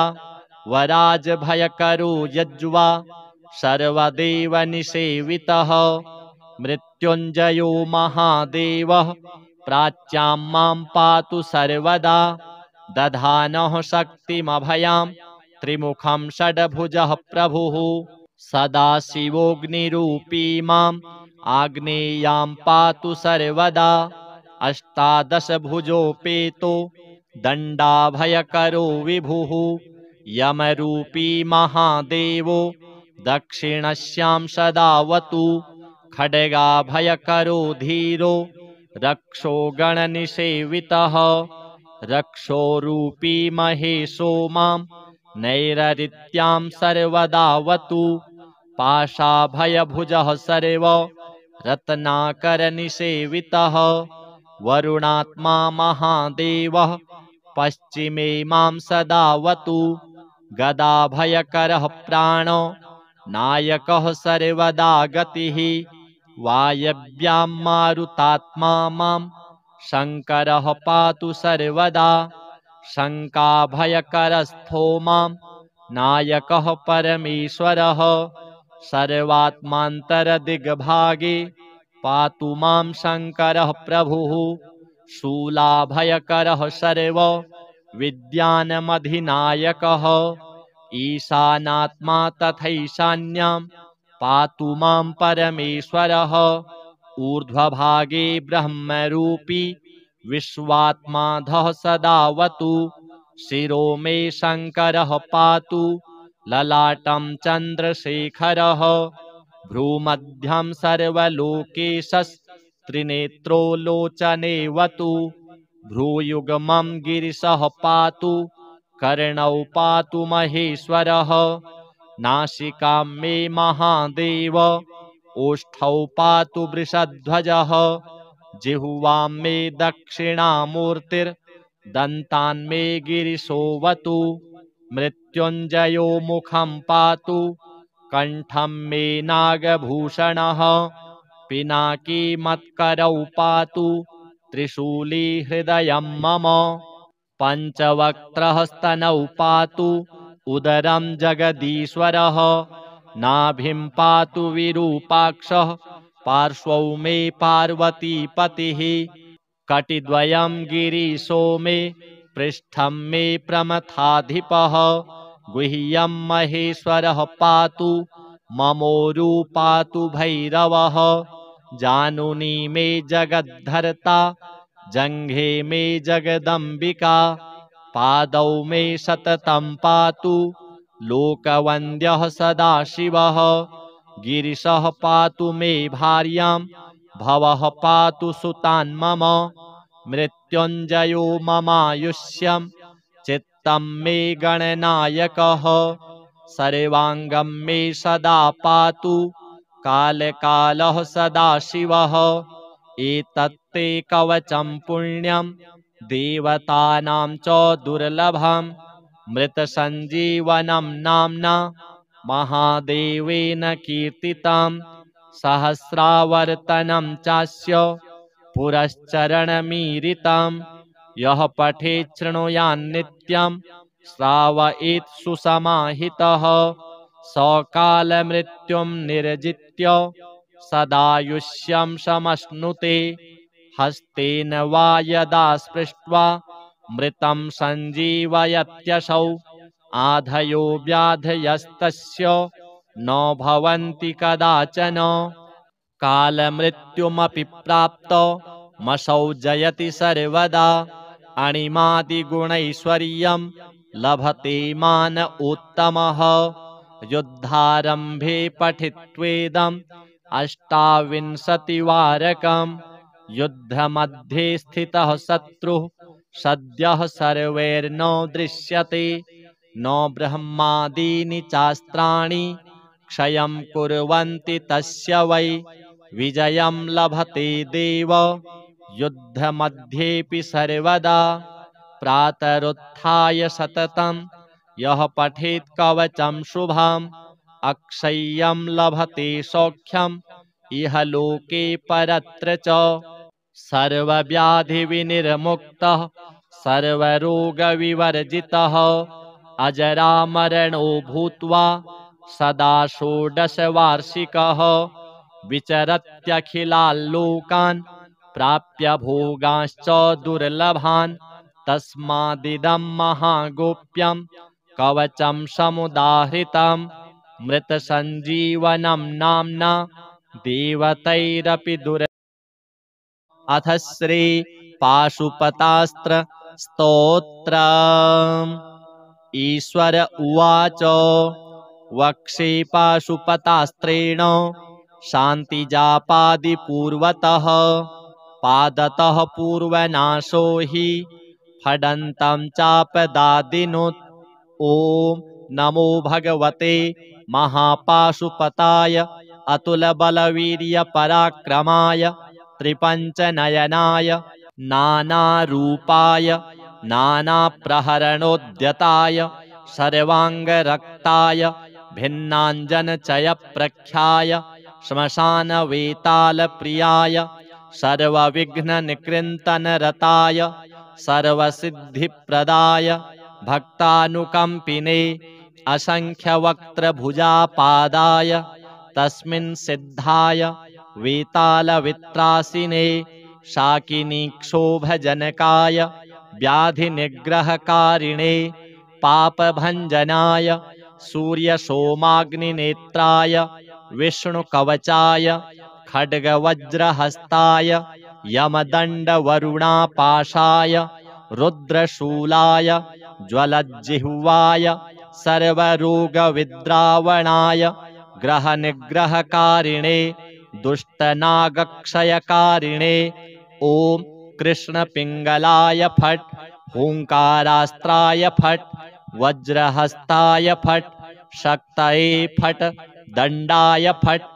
वराजभयकरो यज्वा सर्वदेवनिसेवितः मृत्युञ्जयो महादेवः प्राच्यां मां पातु सर्वदा दधानः शक्तिमभयां त्रिमुखं षड्भुजः प्रभुः सदाशिवोऽग्निरूपी माम् आग्नेयां पातु सर्वदा अष्टादशभुजोपेतो दण्डाभयकरो विभुः यमरूपी महादेवो दक्षिणस्यां सदावतु खड्गाभयकरो धीरो रक्षो गणनिषेवितः रक्षोरूपी महेशो मां नैररित्यां सर्वदावतु पाशाभयभुजः सर्व रत्नाकरनिषेवितः वरुणात्मा महादेवः पश्चिमे मां सदावतु गदाभयकरः प्राणो नायकः सर्वदा गतिः वायव्यां मारुतात्मा मां शङ्करः पातु सर्वदा शङ्काभयकरस्थो मां नायकः परमेश्वरः सर्वात्मान्तरदिग्भागे पातु मां शङ्करः प्रभुः शूलाभयकरः सर्व विद्यानमधिनायकः ईशानात्मा तथैशान्यां पातु मां परमेश्वरः ऊर्ध्वभागे ब्रह्मरूपी विश्वात्माधः सदावतु शिरो मे शङ्करः पातु ललाटं चन्द्रशेखरः भ्रूमध्यं सर्वलोकेशस्त्रिनेत्रो लोचनेवतु भ्रूयुग्मं गिरिशः पातु कर्णौ पातु महेश्वरः नासिकां मे महादेव ओष्ठौ पातु वृषध्वजः जिह्वां मे दक्षिणामूर्तिर्दन्तान् मे गिरिशोऽवतु मृत्युञ्जयो मुखं पातु कण्ठं मे नागभूषणः पिनाकी मत्करौ पातु त्रिशूली हृदयं मम पञ्चवक्त्रः स्तनौ पातु उदरं जगदीश्वरः नाभिं पातु विरूपाक्षः पार्श्वौ मे पार्वतीपतिः कटिद्वयं गिरीशो मे पृष्ठं मे प्रमथाधिपः गुह्यं महेश्वरः पातु ममोरु पातु भैरवः जानुनी मे जगद्धर्ता जङ्घे मे जगदम्बिका पादौ मे सततं पातु लोकवन्द्यः सदाशिवः गिरिशः पातु मे भार्यां भवः पातु सुतान् मम मृत्युञ्जयो ममायुष्यं चित्तं मे गणनायकः सर्वाङ्गं मे सदा पातु कालकालः सदाशिवः एतत्ते कवचं पुण्यं देवतानां च दुर्लभं मृतसञ्जीवनं नाम्ना महादेवेन कीर्तितं सहस्रावर्तनं चास्य पुरश्चरणमीरितं यः पठेत् शृणुयान्नित्यं श्रावयेत् सुसमाहितः सकालमृत्युं निर्जित्य सदायुष्यं समश्नुते हस्तेन वा यदा स्पृष्ट्वा मृतं सञ्जीवयत्यसौ आधयो व्याधयस्तस्य न भवन्ति कदाचन कालमृत्युमपि प्राप्तमसौ जयति सर्वदा अणिमादिगुणैश्वर्यं लभते मान उत्तमः युद्धारम्भे पठित्वेदम् अष्टाविंशतिवारकं युद्धमध्ये स्थितः शत्रुः सद्यः सर्वैर्न दृश्यते न ब्रह्मादीनि चास्त्राणि क्षयं कुर्वन्ति तस्य वै विजयं लभते देव युद्धमध्येऽपि सर्वदा प्रातरुत्थाय सततं यः पठेत् कवचं शुभम् अक्षय्यं लभते सौख्यम् इह लोके परत्र च सर्वव्याधिविनिर्मुक्तः सर्वरोगविवर्जितः अजरामरणो भूत्वा सदा षोडशवार्षिकः विचरत्यखिलाल्लोकान् प्राप्य भोगांश्च दुर्लभान् तस्मादिदं महागोप्यं कवचं समुदाहृतं मृतसञ्जीवनं नाम्ना देवतैरपि दुर्लभम् अथ श्री पाशुपतास्त्र स्तोत्रम्। ईश्वर उवाच वक्षे पाशुपतास्त्रेण शान्तिजापादिपूर्वतः पादतः पूर्वनाशो हि फडन्तं चापदादिनुत्। ॐ नमो भगवते महापाशुपताय अतुलबलवीर्यपराक्रमाय त्रिपञ्चनयनाय नानारूपाय नानाप्रहरणोद्यताय सर्वाङ्गरक्ताय भिन्नाञ्जनचयप्रख्याय श्मशानवेतालप्रियाय सर्वविघ्ननिकृन्तनरताय सर्वसिद्धिप्रदाय भक्तानुकम्पिने असंख्यवक्त्रभुजापादाय तस्मिन् सिद्धाय वेतालवित्रासिने शाकिनीक्षोभजनकाय व्याधिनिग्रहकारिणे पापभञ्जनाय सूर्यसोमाग्निनेत्राय विष्णुकवचाय खड्गवज्रहस्ताय यमदण्डवरुणापाशाय रुद्रशूलाय ज्वलज्जिह्वाय सर्वरोगविद्रावणाय ग्रहनिग्रहकारिणे दुष्टनागक्षयकारिणे ॐ कृष्णपिङ्गलाय फट् हुङ्कारास्त्राय फट् वज्रहस्ताय फट् शक्तये फट् दण्डाय फट्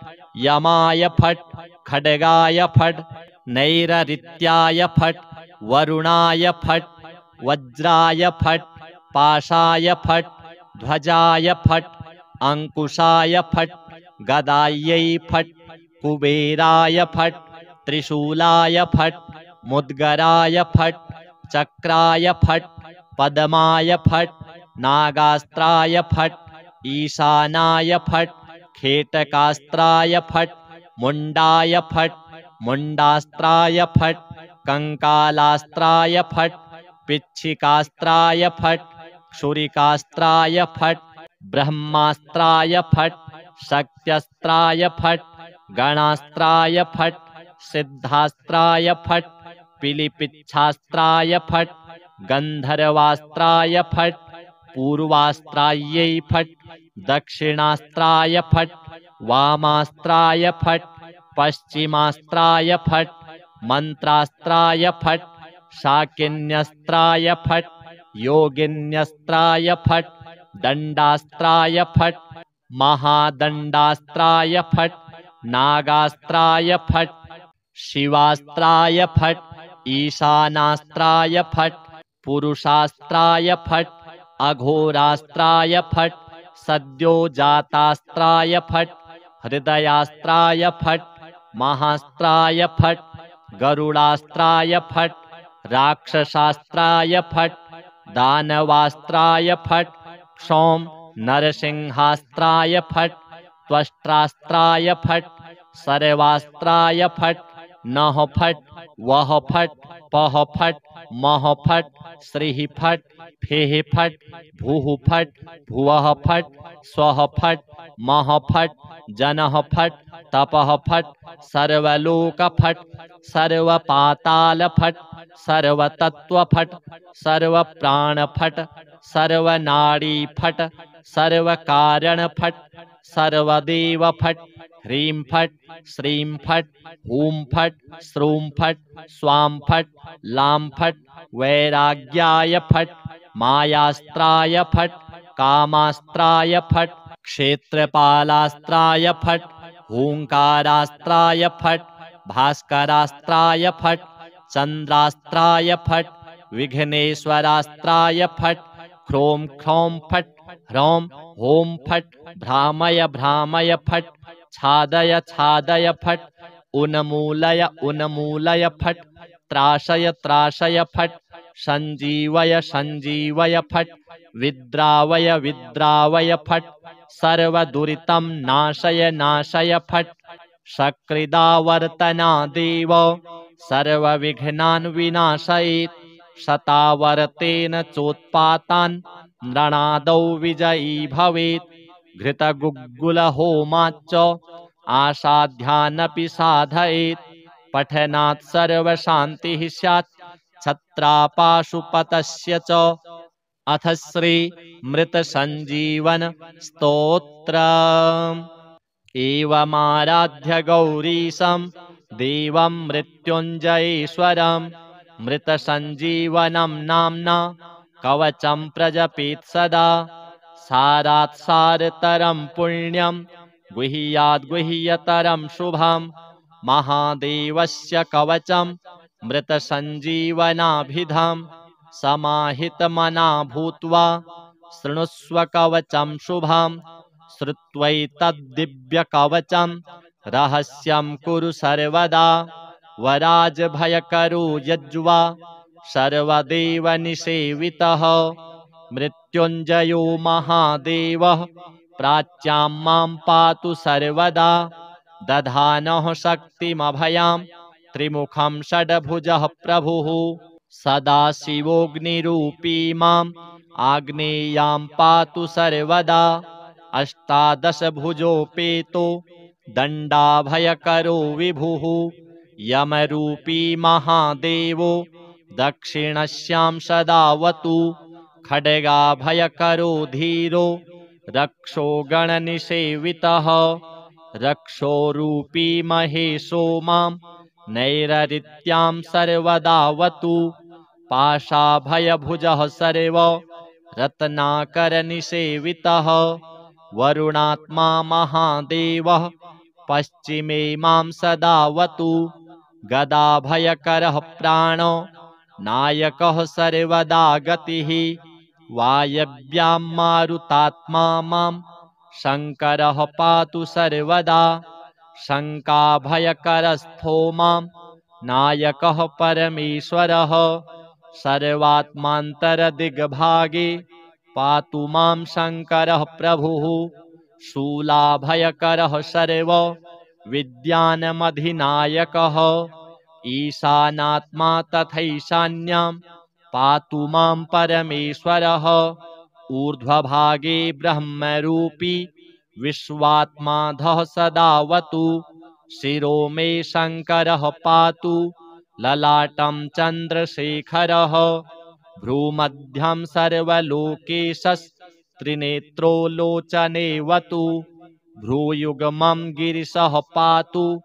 यमाय फट् खड्गाय फट् नैररित्याय फट् वरुणाय फट् वज्राय फट् पाशाय फट् ध्वजाय फट् अंकुशाय फट् गदायै फट् कुबेराय फट् त्रिशूलाय फट् मुद्गराय फट् चक्राय फट् पद्माय फट् नागास्त्राय फट् ईशानाय फट् खेटकास्त्राय फट् मुण्डाय फट् मुण्डास्त्राय फट् कंकालास्त्राय फट् पिच्छिकास्त्राय फट् क्षुरिकास्त्राय फट् ब्रह्मास्त्राय फट् शक्त्यस्त्राय फट् गणास्त्राय फट् सिद्धास्त्राय फट् पिलिपिच्छास्त्राय फट् गन्धर्वास्त्राय फट् पूर्वास्त्रायै फट् दक्षिणास्त्राय फट् वामास्त्राय फट् पश्चिमास्त्राय फट् मंत्रास्त्राय फट् शाकिन्यस्त्राय फट् योगिन्यस्त्राय फट् दण्डास्त्राय फट् महादण्डास्त्राय फट् नागास्त्राय फट् शिवास्त्राय फट् ईशानास्त्राय फट् पुरुषास्त्राय फट् अघोरास्त्राय फट् सद्योजातास्त्राय फट् हृदयास्त्राय फट् महास्त्राय फट् गरुडास्त्राय फट् राक्षसास्त्राय फट् दानवास्त्राय फट् क्षौम नरसिंहास्त्राय फट् त्वष्ट्रास्त्राय फट् सर्वास्त्राय फट् नः फट् वः फट् पः फट् मः फट् श्रीः फट् फेः फट् भूः फट् भुवः फट् स्वः फट् मः फट् जनः फट् तपः फट् सर्वलोक फट् सर्वपाताल फट् सर्वतत्व फट् सर्वप्राण फट् सर्वनाड़ी फट् सर्वकारण फट् सर्वदेव फट् ह्रीं फट् श्रीं फट् हूं फट् श्रूं फट् स्वां फट् लां फट् वैराग्याय फट् मायास्त्राय फट् कामास्त्राय फट् क्षेत्रपालास्त्राय फट् हूंकारास्त्राय फट् भास्करास्त्राय फट् चंद्रास्त्राय फट् विघ्नेश्वरास्त्राय फट् ह्रों ख्रौं फट् ह्रौं हों फट् भ्रामय भ्रामय फट् छादय छादय फट् उन्मूलय उन्मूलय फट् त्राशय त्राशय फट् संजीवय संजीवय फट् विद्रावय विद्रावय फट् सर्वदुरितं नाशय नाशय फट् सकृदावर्तना सर्वविघ्नान् विनाशयेत् शतावर्तेन चोत्पातान् नृणादौ विजयी भवेत् घृतगुग्गुलहोमाच्च आसाध्यानपि साधयेत् पठनात् सर्वशान्तिः स्यात् छत्रापाशुपतस्य च। अथ श्री मृतसञ्जीवन स्तोत्रम्। एवमाराध्य गौरीशं देवं मृत्युञ्जयेश्वरं मृतसञ्जीवनं नाम्ना कवचं प्रजपेत् सदा। सारात् सारतरं पुण्यं गुह्याद् गुह्यतरं शुभं महादेवस्य कवचं मृतसञ्जीवनाभिधं। समाहितमना भूत्वा शृणुष्व कवचं शुभं श्रुत्वैतद्दिव्यकवचं रहस्यं कुरु सर्वदा। वराजभयकरो यज्वा सर्वदेवनिसेवितः मृत्युञ्जयो महादेवः प्राच्यां मां पातु सर्वदा। दधानः शक्तिमभयां त्रिमुखं षड्भुजः प्रभुः सदाशिवोऽग्निरूपी माम् आग्नेयां पातु सर्वदा। अष्टादशभुजोपेतो दण्डाभयकरो विभुः यमरूपी महादेवो दक्षिणस्यां सदावतु। खड्गाभयकरो धीरो रक्षो गणनिसेवितः रक्षोरूपी महेशो मां नैररित्यां सर्वदावतु। पाशाभयभुजः सर्व रत्नाकरनिसेवितः वरुणात्मा महादेवः पश्चिमे मां सदावतु। गदाभयकरः प्राणो नायकः सर्वदा गतिः वायव्यां मारुतात्मा मां शङ्करः पातु सर्वदा। शङ्काभयकरस्थो मां नायकः परमेश्वरः सर्वात्मान्तरदिग्भागे पातु मां शङ्करः प्रभुः। शूलाभयकरः सर्व विद्यानमधिनायकः ईशानात्मा तथैशान्यां पातु मां परमेश्वरः। ऊर्ध्वभागे ब्रह्मरूपी विश्वात्माधः सदावतु। शिरो मे शङ्करः पातु ललाटं चन्द्रशेखरः भ्रूमध्यं सर्वलोकेशस्त्रिनेत्रो लोचनेवतु। भ्रूयुग्मं गिरिशः पातु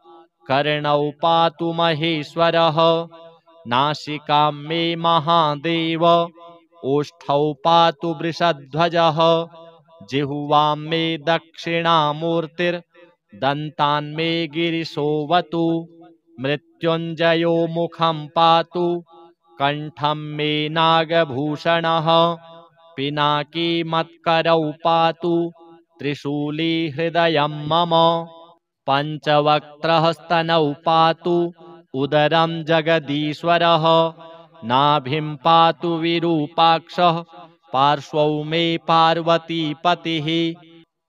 कर्णौ पातु महेश्वरः। नासिकां मे महादेव ओष्ठौ पातु वृषध्वजः। जिह्वां मे दक्षिणामूर्तिर्दन्तान् मे गिरिशोऽवतु। मृत्युञ्जयो मुखं पातु कण्ठं मे नागभूषणः। पिनाकी मत्करौ पातु त्रिशूली हृदयं मम। पञ्चवक्त्रः स्तनौ पातु उदरं जगदीश्वरः। नाभिं पातु विरूपाक्षः पार्श्वौ मे पार्वतीपतिः।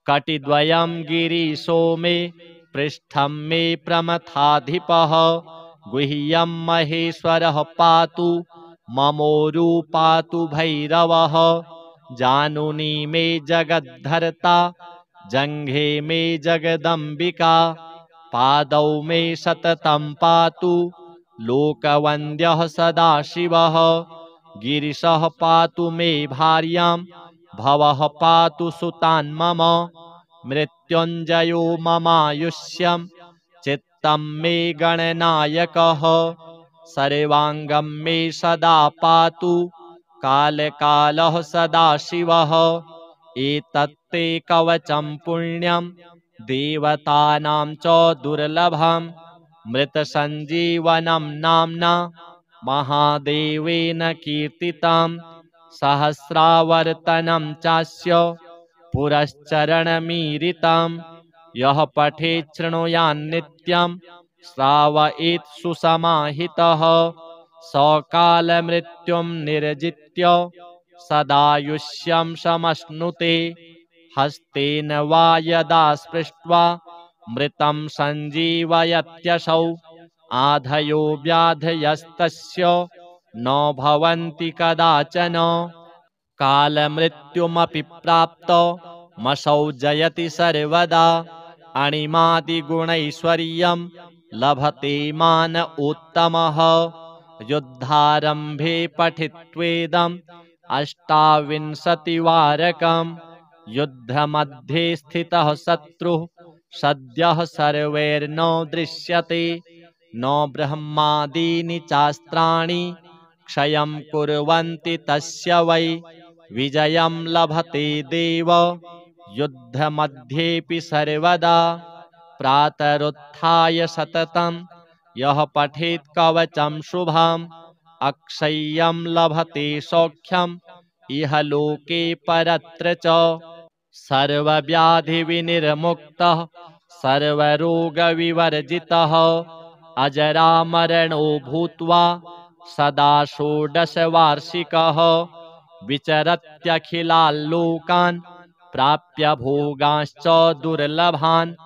कटिद्वयं गिरीशो मे पृष्ठं मे प्रमथाधिपः। गुह्यं महेश्वरः पातु ममोरु पातु भैरवः। जानुनी मे जगद्धर्ता जङ्घे मे जगदम्बिका। पादौ मे सततं पातु लोकवन्द्यः सदाशिवः। गिरिशः पातु मे भार्यां भवः पातु सुतान् मम। मृत्युञ्जयो ममायुष्यं चित्तं मे गणनायकः। सर्वाङ्गं मे सदा पातु कालकालः सदाशिवः। एतत्ते कवचं पुण्यं देवतानां च दुर्लभं मृतसञ्जीवनं नाम्ना महादेवेन कीर्तितं। सहस्रावर्तनं चास्य पुरश्चरणमीरितं। यः पठेत् शृणुयान्नित्यं श्रावयेत् सुसमाहितः। सकालमृत्युं निर्जित्य सदायुष्यं समश्नुते। हस्तेन वा यदा स्पृष्ट्वा मृतं सञ्जीवयत्यसौ। आधयो व्याधयस्तस्य न भवन्ति कदाचन। कालमृत्युमपि प्राप्तमसौ जयति सर्वदा। अणिमादिगुणैश्वर्यं लभते मान उत्तमः। युद्धारम्भे पठित्वेदम् अष्टाविंशतिवारकम् युद्धमध्ये स्थितः शत्रुः सद्यः सर्वैर्न दृश्यते न ब्रह्मादीनि चास्त्राणि क्षयं कुर्वन्ति तस्य वै विजयं लभते देव युद्धमध्येऽपि सर्वदा प्रातरुत्थाय सततं यः पठेत् कवचं शुभम् अक्षय्यं लभते सौख्यम् इह लोके परत्र च सर्वव्याधिविनिर्मुक्तः सर्वरोगविवर्जितः अजरामरणो भूत्वा सदा षोडशवार्षिकः विचरत्यखिलाल्लोकान् प्राप्य भोगांश्च दुर्लभान्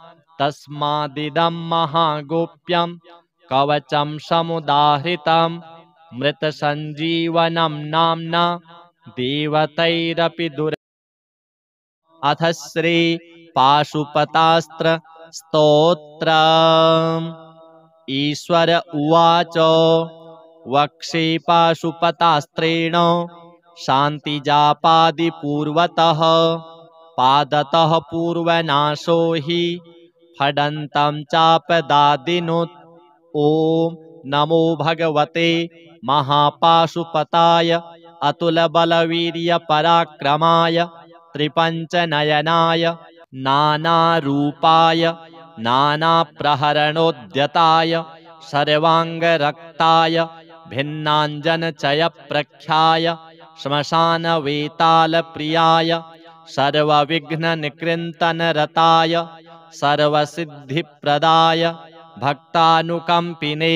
तस्मादिदं महागोप्यं कवचं समुदाहृतं मृतसञ्जीवनं नाम्ना देवतैरपि अथ श्री पाशुपतास्त्र स्तोत्रम् ईश्वर उवाच वक्षे पाशुपतास्त्रेण शान्तिजापादिपूर्वतः पादतः पूर्वनाशो हि फडन्तं चापदादिनुत् ॐ नमो भगवते महापाशुपताय अतुलबलवीर्यपराक्रमाय त्रिपञ्चनयनाय नानारूपाय नानाप्रहरणोद्यताय सर्वाङ्गरक्ताय भिन्नाञ्जनचयप्रख्याय श्मशानवेतालप्रियाय सर्वविघ्ननिकृन्तनरताय सर्वसिद्धिप्रदाय भक्तानुकम्पिने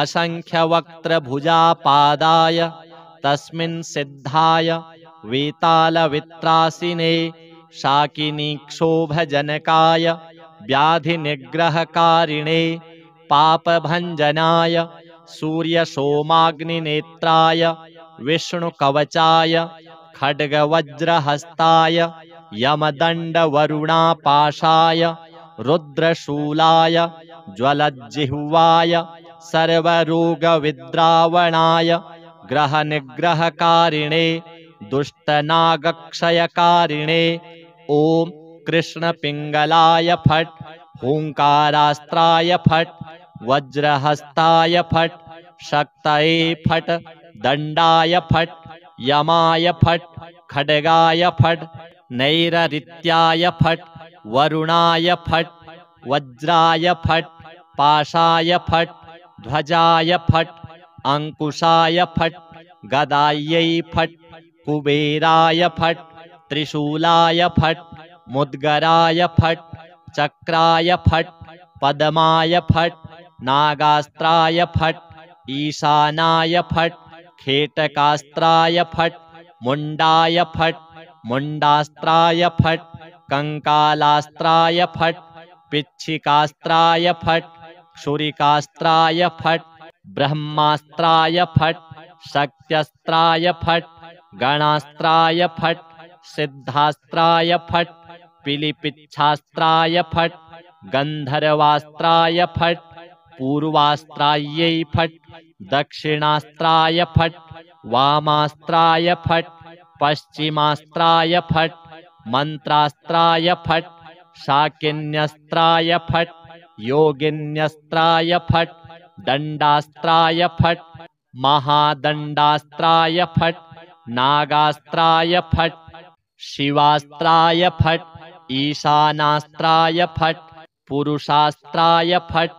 असंख्यवक्त्रभुजापादाय तस्मिन् सिद्धाय वेतालवित्रासिने शाकिनीक्षोभजनकाय व्याधिनिग्रहकारिणे पापभञ्जनाय सूर्यसोमाग्निनेत्राय विष्णुकवचाय खड्गवज्रहस्ताय यमदण्डवरुणापाशाय रुद्रशूलाय ज्वलज्जिह्वाय सर्वरोगविद्रावणाय ग्रहनिग्रहकारिणे दुष्टनागक्षयकारिणे ॐ कृष्णपिङ्गलाय फट् हुङ्कारास्त्राय फट् वज्रहस्ताय फट् शक्तये फट् दण्डाय फट् यमाय फट् खड्गाय फट् नैररित्याय फट् वरुणाय फट् वज्राय फट् पाशाय फट् ध्वजाय फट् अंकुशाय फट् गदायै फट् कुबेराय फट् त्रिशूलाय फट् मुद्गराय फट् चक्राय फट् पद्माय फट् नागास्त्राय फट् ईशानाय फट् खेटकास्त्राय फट् मुण्डाय फट् मुण्डास्त्राय फट् कंकालास्त्राय फट् पिच्छिकास्त्राय फट् क्षुरिकास्त्राय फट् ब्रह्मास्त्राय फट् शक्त्यस्त्राय फट् गणास्त्राय फट् सिद्धास्त्राय फट् पिलिपिच्छास्त्राय फट् गन्धर्वास्त्राय फट् पूर्वास्त्रायै फट् दक्षिणास्त्राय फट् वामास्त्राय फट् पश्चिमास्त्राय फट् मंत्रास्त्राय फट् शाकिन्यस्त्राय फट् योगिन्यस्त्राय फट् दण्डास्त्राय फट् महादण्डास्त्राय फट् नागास्त्राय फट् शिवास्त्राय फट् ईशानास्त्राय फट् पुरुषास्त्राय फट्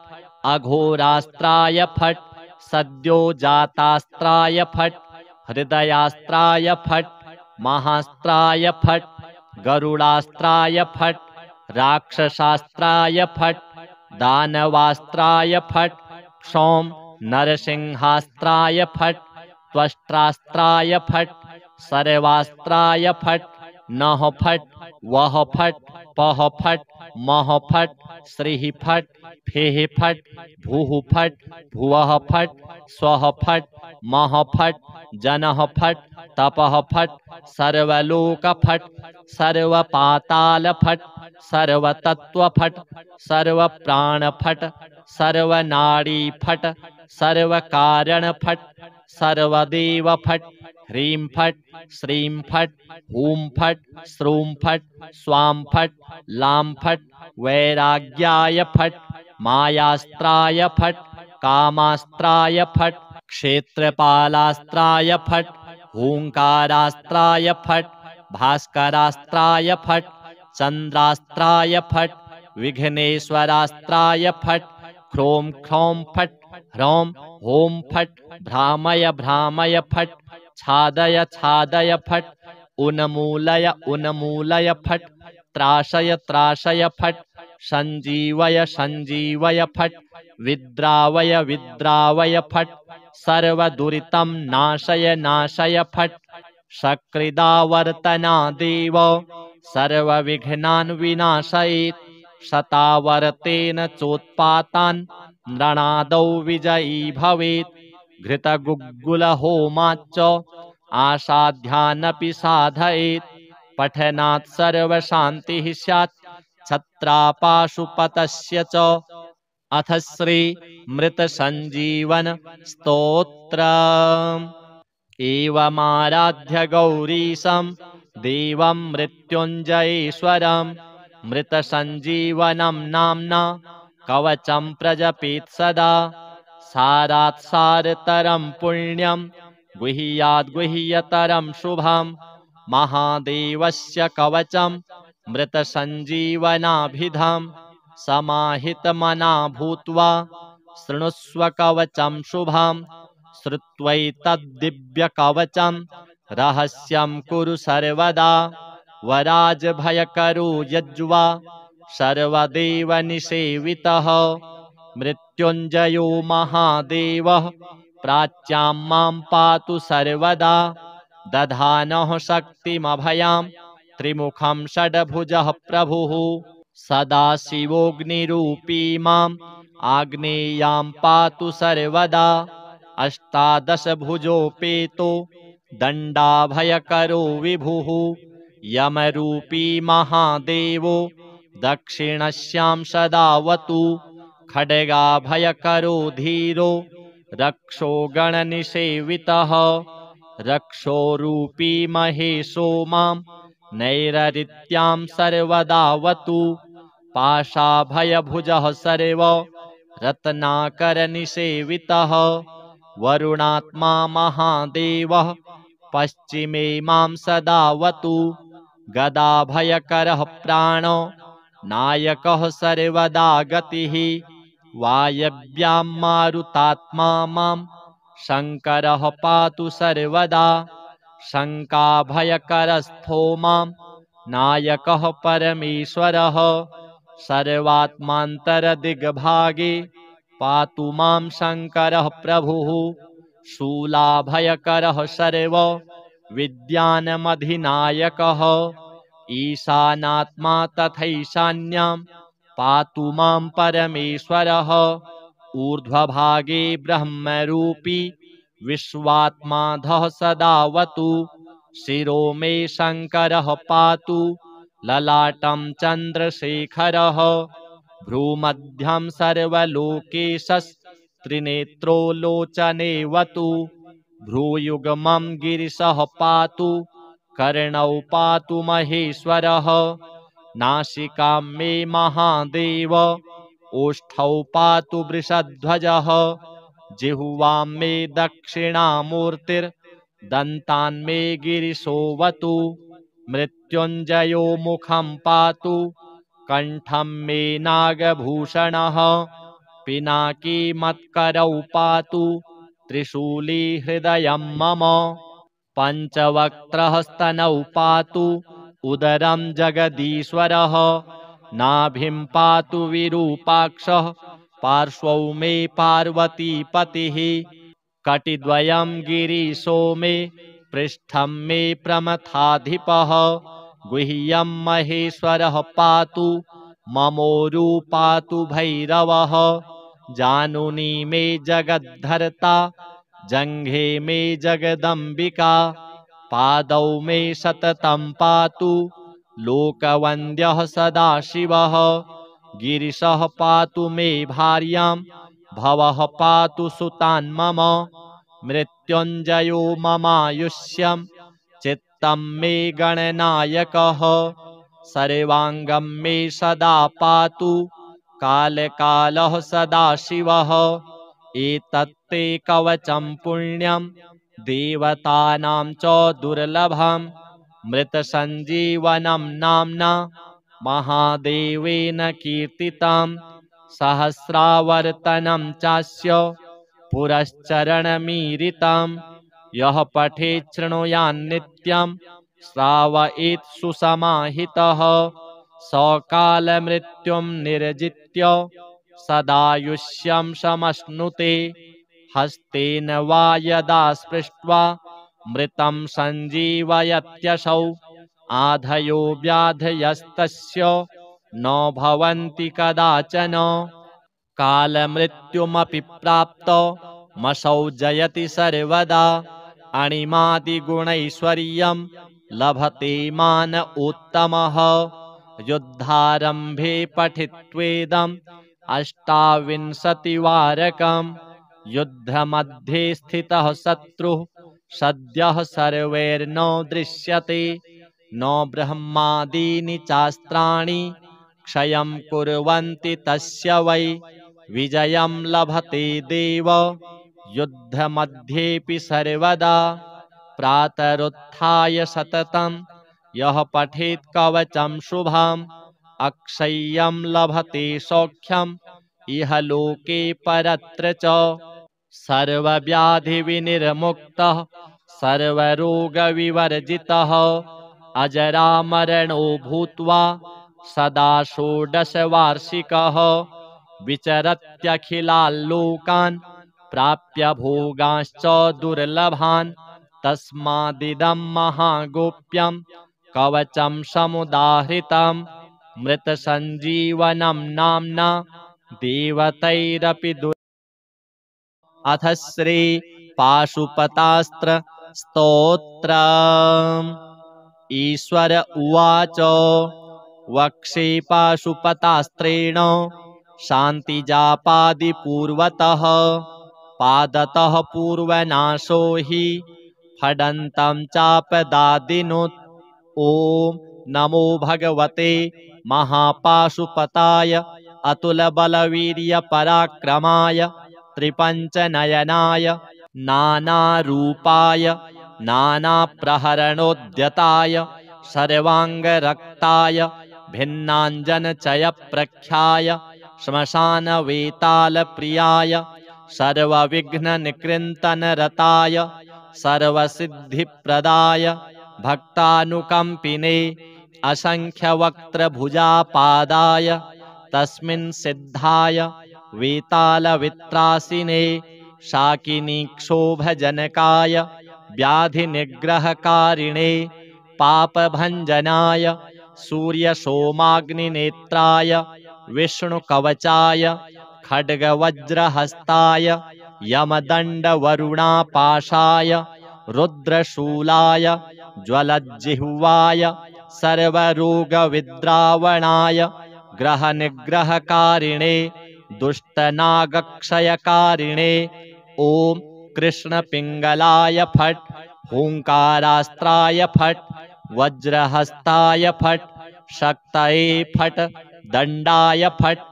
अघोरास्त्राय फट् सद्योजातास्त्राय फट् हृदयास्त्राय फट् महास्त्राय फट् गरुडास्त्राय फट् राक्षसास्त्राय फट् दानवास्त्राय फट् क्षौम नरसिंहास्त्राय फट् त्वष्ट्रास्त्राय फट् सर्वास्त्राय फट् नः फट् वः फट् पः फट् मः फट् श्रीः फट् फेः फट् भूः फट् भुवः फट् स्वः फट् मः फट् जनः फट् तपः फट् सर्वलोक फट् सर्वपाताल फट् सर्वतत्त्वफट् सर्वप्राणफट् सर्वनाडीफट् सर्वकारणफट् सर्वदेवफट् ह्रीं फट् श्रीं फट् हूं फट् श्रूं फट् स्वां फट् लां फट् वैराग्याय फट् मायास्त्राय फट् कामास्त्राय फट् क्षेत्रपालास्त्राय फट् हूंकारास्त्राय फट् भास्करास्त्राय फट् चंद्रास्त्राय फट् विघ्नेश्वरास्त्राय फट् ह्रों ह्रौं फट् ह्रौं हों फट् भ्रामय भ्रामय फट् छादय छादय फट् उन्मूलय उन्मूलय फट् त्राशय त्राशय फट् संजीवय संजीवय फट् विद्रावय विद्रावय फट् सर्वदुरितं नाशय नाशय फट् सकृदावर्तनादेव सर्वविघ्नान् विनाशयेत् शतावर्तेन चोत्पातान् नृणादौ विजयी भवेत् घृतगुग्गुलहोमाच्च आसाध्यानपि साधयेत् पठनात् सर्वशान्तिः स्यात् छत्रापाशुपतस्य च अथ श्री मृतसञ्जीवन स्तोत्रम् एवमाराध्य गौरीशं देवं मृत्युञ्जयेश्वरं मृतसञ्जीवनं नाम्ना कवचं प्रजपेत् सदा सारात् सारतरं पुण्यं गुह्याद् गुह्यतरं शुभं महादेवस्य कवचं मृतसञ्जीवनाभिधं समाहितमना भूत्वा शृणुष्व कवचं शुभं श्रुत्वैतद्दिव्यकवचं रहस्यं कुरु सर्वदा वराजभयकरो यज्वा सर्वदेवनिसेवितः मृत्युञ्जयो महादेवः प्राच्यां मां पातु सर्वदा दधानः शक्तिमभयां त्रिमुखं षड्भुजः प्रभुः सदाशिवोऽग्निरूपी माम् आग्नेयां पातु सर्वदा अष्टादशभुजोपेतो दण्डाभयकरो विभुः यमरूपी महादेवो दक्षिणस्यां सदावतु खड्गाभयकरो धीरो रक्षो गणनिसेवितः रक्षोरूपी महेशो मां नैररित्यां सर्वदावतु पाशाभयभुजः सर्व रत्नाकरनिसेवितः वरुणात्मा महादेवः पश्चिमे मां सदावतु गदाभयकरः प्राणो नायकः सर्वदा गतिः वायव्यां मारुतात्मा मां शङ्करः पातु सर्वदा शङ्काभयकरस्थो मां नायकः परमेश्वरः सर्वात्मान्तरदिग्भागे पातु मां शङ्करः प्रभुः शूलाभयकरः सर्व विद्यानमधिनायकः ईशानात्मा तथैशान्यां पातु मां परमेश्वरः ऊर्ध्वभागे ब्रह्मरूपी विश्वात्माधः सदावतु शिरो मे शङ्करः पातु ललाटं चन्द्रशेखरः भ्रूमध्यं सर्वलोकेशस्त्रिनेत्रो लोचनेवतु भ्रूयुग्मं गिरिशः पातु कर्णौ पातु महेश्वरः नासिकां मे महादेव ओष्ठौ पातु वृषध्वजः जिह्वां मे दक्षिणामूर्तिर्दन्तान् मे गिरिशोऽवतु मृत्युञ्जयो मुखं पातु कण्ठं मे नागभूषणः पिनाकी मत्करौ पातु त्रिशूली हृदयं मम पञ्चवक्त्रः स्तनौ पातु उदरं जगदीश्वरः नाभिं पातु विरूपाक्षः पार्श्वौ मे पार्वतीपतिः कटिद्वयं गिरीशो मे पृष्ठं मे प्रमथाधिपः गुह्यं महेश्वरः पातु ममोरु पातु भैरवः जानुनी मे जगद्धर्ता जङ्घे मे जगदम्बिका पादौ मे सततं पातु लोकवन्द्यः सदाशिवः गिरिशः पातु मे भार्यां भवः पातु सुतान् मम मृत्युञ्जयो ममायुष्यं चित्तं मे गणनायकः सर्वाङ्गं मे सदा पातु कालकालः सदाशिवः एतत्ते कवचं पुण्यं देवतानां च दुर्लभं मृतसञ्जीवनं नाम्ना महादेवेन कीर्तितं सहस्रावर्तनं चास्य पुरश्चरणमीरितं यः पठेत् शृणुयान्नित्यं श्रावयेत् सुसमाहितः सकालमृत्युं निर्जित्य सदायुष्यं समश्नुते हस्तेन वा यदा स्पृष्ट्वा मृतं सञ्जीवयत्यसौ आधयो व्याधयस्तस्य न भवन्ति कदाचन कालमृत्युमपि प्राप्तो मसौ जयति सर्वदा अणिमादिगुणैश्वर्यं लभते मान उत्तमः युद्धारम्भे पठित्वेदम् अष्टाविंशतिवारकम् युद्धमध्ये स्थितः शत्रुः सद्यः सर्वैर्न दृश्यते न ब्रह्मादीनि चास्त्राणि क्षयं कुर्वन्ति तस्य वै विजयं लभते देव युद्धमध्येऽपि सर्वदा प्रातरुत्थाय सततं यः पठेत् कवचं शुभम् अक्षय्यं लभते सौख्यम् इह लोके परत्र च सर्वव्याधिविनिर्मुक्तः सर्वरोगविवर्जितः अजरामरणो भूत्वा सदा षोडशवार्षिकः विचरत्यखिलाल्लोकान् प्राप्य भोगांश्च दुर्लभान् तस्मादिदं महागोप्यं कवचं समुदाहृतं मृतसञ्जीवनं नाम्ना देवतैरपि अथ श्री पाशुपतास्त्र स्तोत्रम् ईश्वर उवाच वक्षे पाशुपतास्त्रेण शान्तिजापादिपूर्वतः पादतः पूर्वनाशो हि फडन्तं चापदादिनुत् ॐ नमो भगवते महापाशुपताय अतुलबलवीर्यपराक्रमाय त्रिपञ्चनयनाय नानारूपाय नानाप्रहरणोद्यताय सर्वाङ्गरक्ताय भिन्नाञ्जनचयप्रख्याय श्मशानवेतालप्रियाय सर्वविघ्ननिकृन्तनरताय सर्वसिद्धिप्रदाय भक्तानुकम्पिने असंख्यवक्त्रभुजापादाय तस्मिन् सिद्धाय वेतालवित्रासिने शाकिनीक्षोभजनकाय व्याधिनिग्रहकारिणे पापभञ्जनाय सूर्यसोमाग्निनेत्राय विष्णुकवचाय खड्गवज्रहस्ताय यमदण्डवरुणापाशाय रुद्रशूलाय ज्वलज्जिह्वाय सर्वरोगविद्रावणाय ग्रहनिग्रहकारिणे दुष्टनागक्षयकारिणे ॐ कृष्णपिङ्गलाय फट् हुङ्कारास्त्राय फट् वज्रहस्ताय फट् शक्तये फट् दण्डाय फट्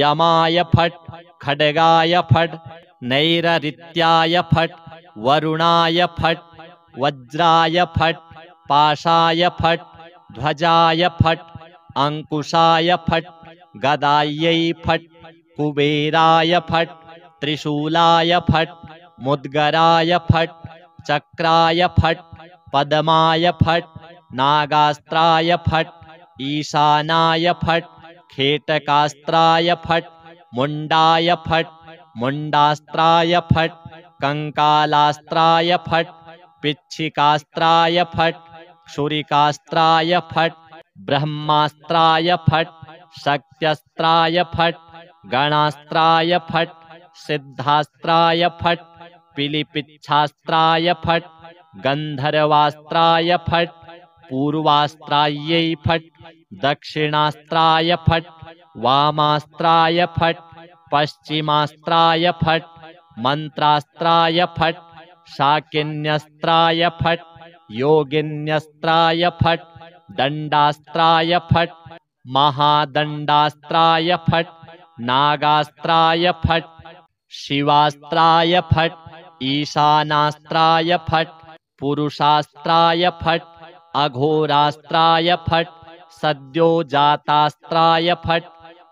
यमाय फट् खड्गाय फट् नैररित्याय फट् वरुणाय फट् वज्राय फट् पाशाय फट् ध्वजाय फट् अंकुशाय फट् गदायै फट् कुबेराय फट् त्रिशूलाय फट् मुद्गराय फट् चक्राय फट् पद्माय फट् नागास्त्राय फट् ईशानाय फट् खेटकास्त्राय फट् मुण्डाय फट् मुण्डास्त्राय फट् कंकालास्त्राय फट् पिच्छिकास्त्राय फट् क्षुरिकास्त्राय फट् ब्रह्मास्त्राय फट् शक्त्यस्त्राय फट् गणास्त्राय फट् सिद्धास्त्राय फट् पिलिपिच्छास्त्राय फट् गन्धर्वास्त्राय फट् पूर्वास्त्रायै फट् दक्षिणास्त्राय फट् वामास्त्राय फट् पश्चिमास्त्राय फट् मंत्रास्त्राय फट् शाकिन्यस्त्राय फट् योगिन्यस्त्राय फट् दंडास्त्राय फट् महादंडास्त्राय फट् नागास्त्राय फट् शिवास्त्राय फट् ईशानास्त्राय फट् पुरुषास्त्राय फट् अघोरास्त्राय फट् सद्योजातास्त्राय फट्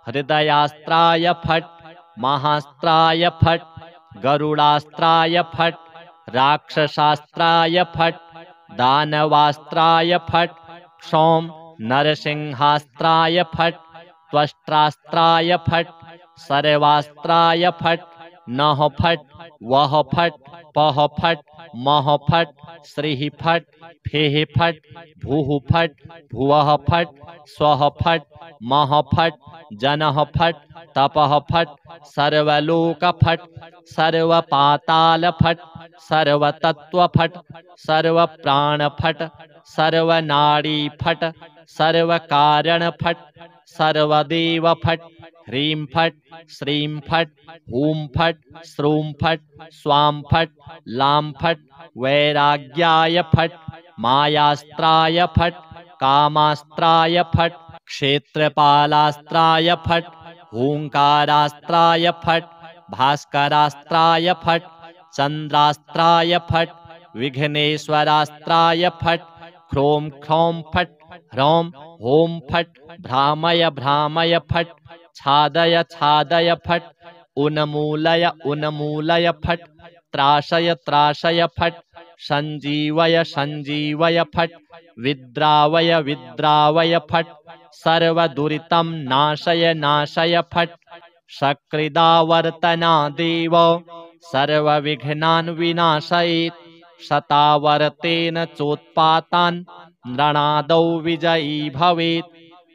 हृदयास्त्राय फट् महास्त्राय फट् गरुडास्त्राय फट् राक्षसास्त्राय फट् दानवास्त्राय फट् क्षौम नरसिंहास्त्राय फट् त्वष्ट्रास्त्राय फट् सर्वास्त्राय फट् नः फट् वः फट् पः फट् मः फट् श्रीः फट् फेः फट् भूः फट् भुवः फट् स्वः फट् मः फट् जनः फट् तपः फट् सर्वलोक फट् सर्वपाताल फट् सर्वतत्व फट् सर्वप्राण फट् सर्वनाड़ी फट् सर्वकारण फट् सर्वदेव फट् ह्रीं फट् श्रीं फट् हूं फट् श्रूं फट् स्वां फट् लां फट् वैराग्याय फट् मायास्त्राय फट् कामास्त्राय फट् क्षेत्रपालास्त्राय फट् हूंकारास्त्राय फट् भास्करास्त्राय फट् चंद्रास्त्राय फट् विघ्नेश्वरास्त्राय फट् ह्रों ख्रौं फट् ह्रौं हों फट् भ्रामय भ्रामय फट् छादय छादय फट् उन्मूलय उन्मूलय फट् त्राशय त्राशय फट् संजीवय संजीवय फट् विद्रावय विद्रावय फट् सर्वदुरितं नाशय नाशय फट् सकृदावर्तना देव सर्वविघ्नान् विनाशयेत् शतावर्तेन चोत्पातान् नृणादौ विजयी भवेत्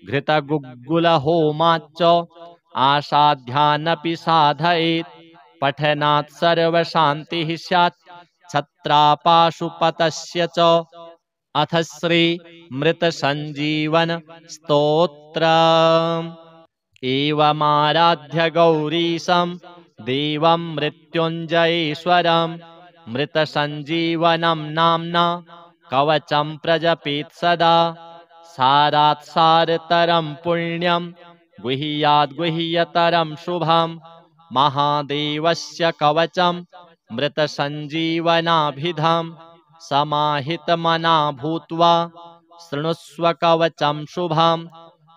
घृतगुग्गुलहोमाच्च आसाध्यानपि साधयेत् पठनात् सर्वशान्तिः स्यात् छत्रापाशुपतस्य च अथ श्री मृत संजीवन स्तोत्रम् एवमाराध्य गौरीशं देवं मृत्युञ्जयेश्वरं मृत संजीवनं नाम्ना कवचं प्रजपेत् सदा सारात् सारतरं पुण्यं गुह्याद् गुह्यतरं शुभं महादेवस्य कवचं मृत संजीवनाभिधं समाहितमना भूत्वा शृणुस्व कवचं शुभं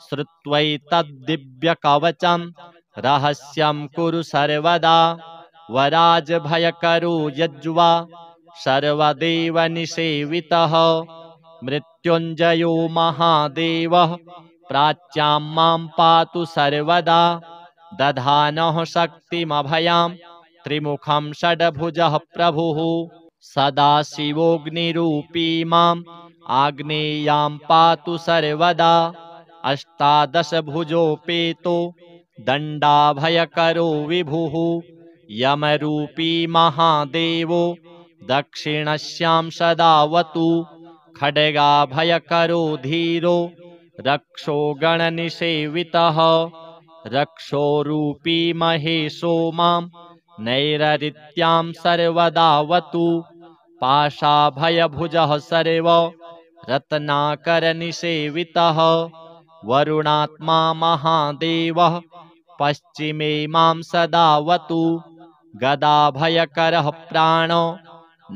श्रुत्वैतद्दिव्यकवचं रहस्यं कुरु सर्वदा वराजभयकरो यज्वा सर्वदेव निसेवितः मृत्युञ्जयो महादेवः प्राच्यां मां पातु सर्वदा दधानः शक्तिमभयां त्रिमुखं षड्भुजः प्रभुः सदाशिवोऽग्निरूपी माम् आग्नेयां पातु सर्वदा अष्टादशभुजोपेतो दण्डाभयकरो विभुः यमरूपी महादेवो दक्षिणस्यां सदावतु खड्गाभयकरो धीरो रक्षो गणनिसेवितः रक्षोरूपी महेशो मां नैररित्यां सर्वदावतु पाशाभयभुजः सर्व रत्नाकरनिसेवितः वरुणात्मा महादेवः पश्चिमे मां सदावतु गदाभयकरः प्राणो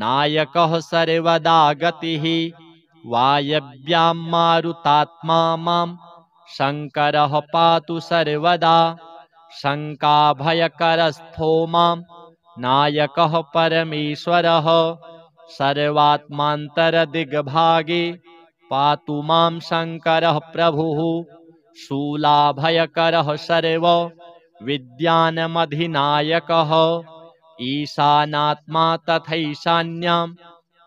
नायकः सर्वदा गतिः वायव्यां मारुतात्मा मां शङ्करः पातु सर्वदा शङ्काभयकरस्थो मां नायकः परमेश्वरः सर्वात्मान्तरदिग्भागे पातु मां शङ्करः प्रभुः शूलाभयकरः सर्व विद्यानमधिनायकः ईशानात्मा तथैशान्यां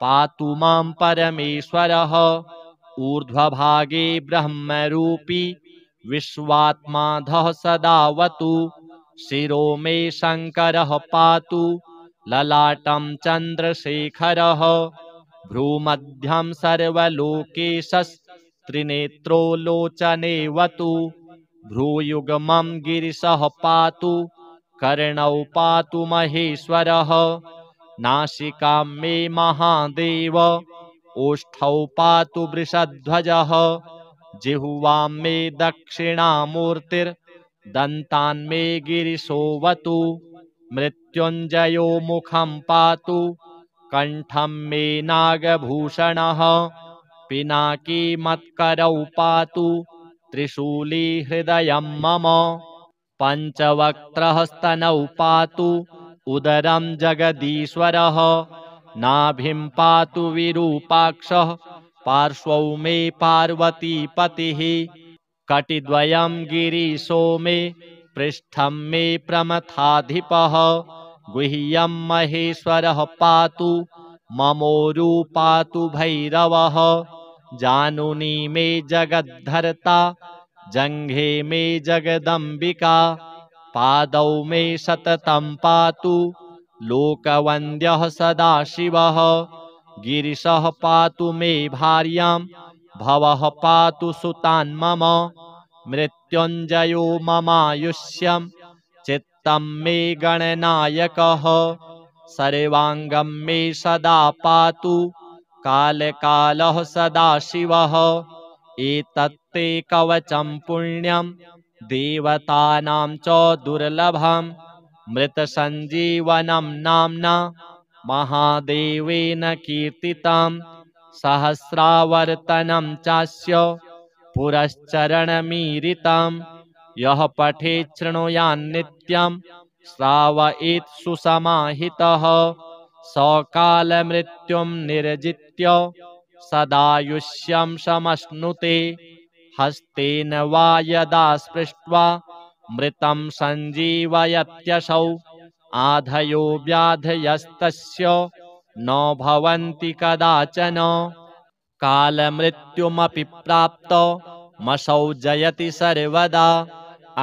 पातु मां परमेश्वरः ऊर्ध्वभागे ब्रह्मरूपी विश्वात्माधः सदावतु शिरो मे शङ्करः पातु ललाटं चन्द्रशेखरः भ्रूमध्यं सर्वलोकेशस्त्रिनेत्रो लोचनेवतु भ्रूयुग्मं गिरिशः पातु कर्णौ पातु महेश्वरः नासिकां मे महादेव ओष्ठौ पातु वृषध्वजः जिह्वां मे दक्षिणामूर्तिर्दन्तान् मे गिरिशोऽवतु मृत्युञ्जयो मुखं पातु कण्ठं मे नागभूषणः पिनाकी मत्करौ पातु त्रिशूली हृदयं मम पञ्चवक्त्रः स्तनौ पातु उदरं जगदीश्वरः नाभिं पातु विरूपाक्षः पार्श्वौ मे पार्वतीपतिः कटिद्वयं गिरीशो मे पृष्ठं मे प्रमथाधिपः गुह्यं महेश्वरः पातु ममोरू पातु भैरवः जानुनी मे जगद्धर्ता जङ्घे मे जगदम्बिका पादौ मे सततं पातु लोकवन्द्यः सदाशिवः गिरिशः पातु मे भार्यां भवः पातु सुतान् मम मृत्युञ्जयो ममायुष्यं चित्तं मे गणनायकः सर्वाङ्गं मे सदा पातु कालकालः सदाशिवः एतत्ते कवचं पुण्यं देवतानां च दुर्लभं मृतसञ्जीवनं नाम्ना महादेवेन कीर्तितं सहस्रावर्तनं चास्य पुरश्चरणमीरितं यः पठेत् शृणुयान्नित्यं श्रावयेत् सुसमाहितः सकालमृत्युं निर्जित्य सदायुष्यं समश्नुते हस्तेन वा यदा स्पृष्ट्वा मृतं सञ्जीवयत्यसौ आधयो व्याधयस्तस्य न भवन्ति कदाचन कालमृत्युमपि प्राप्तमसौ जयति सर्वदा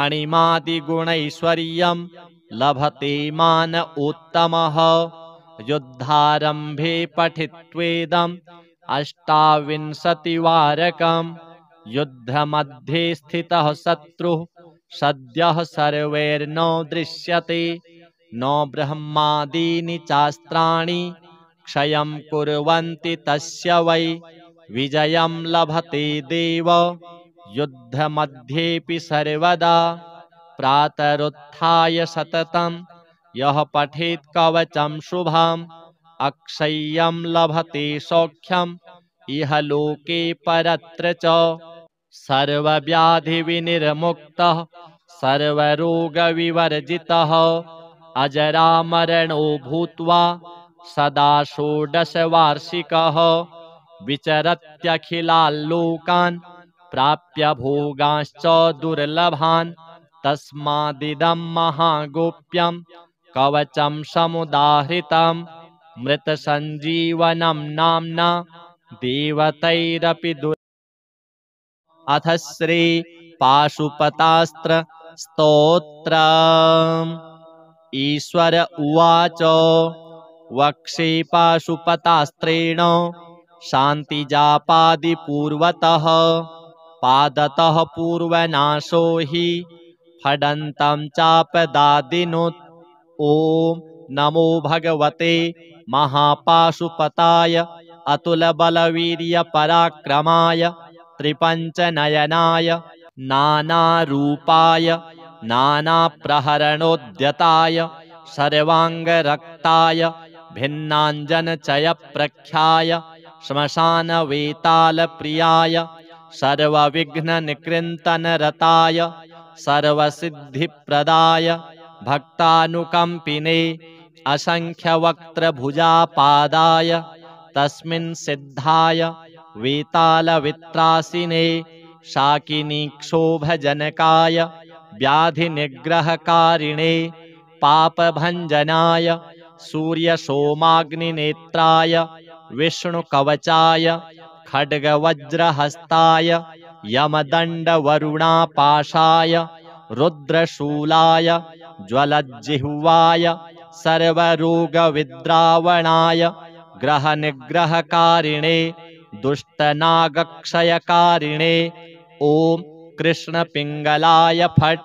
अणिमादिगुणैश्वर्यं लभते मान उत्तमः युद्धारम्भे पठित्वेदम् अष्टाविंशतिवारकं युद्धमध्ये स्थितः शत्रुः सद्यः सर्वैर्न दृश्यते न ब्रह्मादीनि चास्त्राणि क्षयं कुर्वन्ति तस्य वै विजयं लभते देव युद्धमध्येऽपि सर्वदा प्रातरुत्थाय सततं यः पठेत् कवचं शुभम् अक्षय्यं लभते सौख्यम् इह लोके परत्र च सर्वव्याधिविनिर्मुक्तः सर्वरोगविवर्जितः अजरामरणो भूत्वा सदा षोडशवार्षिकः विचरत्यखिलाल्लोकान् प्राप्य भोगांश्च दुर्लभान् तस्मादिदं महागोप्यं कवचं समुदाहृतं मृतसञ्जीवनं नाम्ना देवतैरपि अथ श्री पाशुपतास्त्र स्तोत्रम् ईश्वर उवाच वक्षे पाशुपतास्त्रेण शान्तिजापादिपूर्वतः पादतः पूर्वनाशो हि फडन्तं चापदादिनुत् ॐ नमो भगवते महापाशुपताय अतुलबलवीर्यपराक्रमाय त्रिपञ्चनयनाय नानारूपाय नानाप्रहरणोद्यताय सर्वाङ्गरक्ताय भिन्नाञ्जनचयप्रख्याय श्मशानवेतालप्रियाय सर्वविघ्ननिकृन्तनरताय सर्वसिद्धिप्रदाय भक्तानुकम्पिने असंख्यवक्त्रभुजापादाय तस्मिन् सिद्धाय वेतालवित्रासिने शाकिनीक्षोभजनकाय व्याधिनिग्रहकारिणे पापभञ्जनाय सूर्यसोमाग्निनेत्राय विष्णुकवचाय खड्गवज्रहस्ताय यमदण्डवरुणापाशाय रुद्रशूलाय ज्वलज्जिह्वाय सर्वरोगविद्रावणाय ग्रहनिग्रहकारिणे दुष्टनागक्षयकारिणे ॐ कृष्णपिङ्गलाय फट्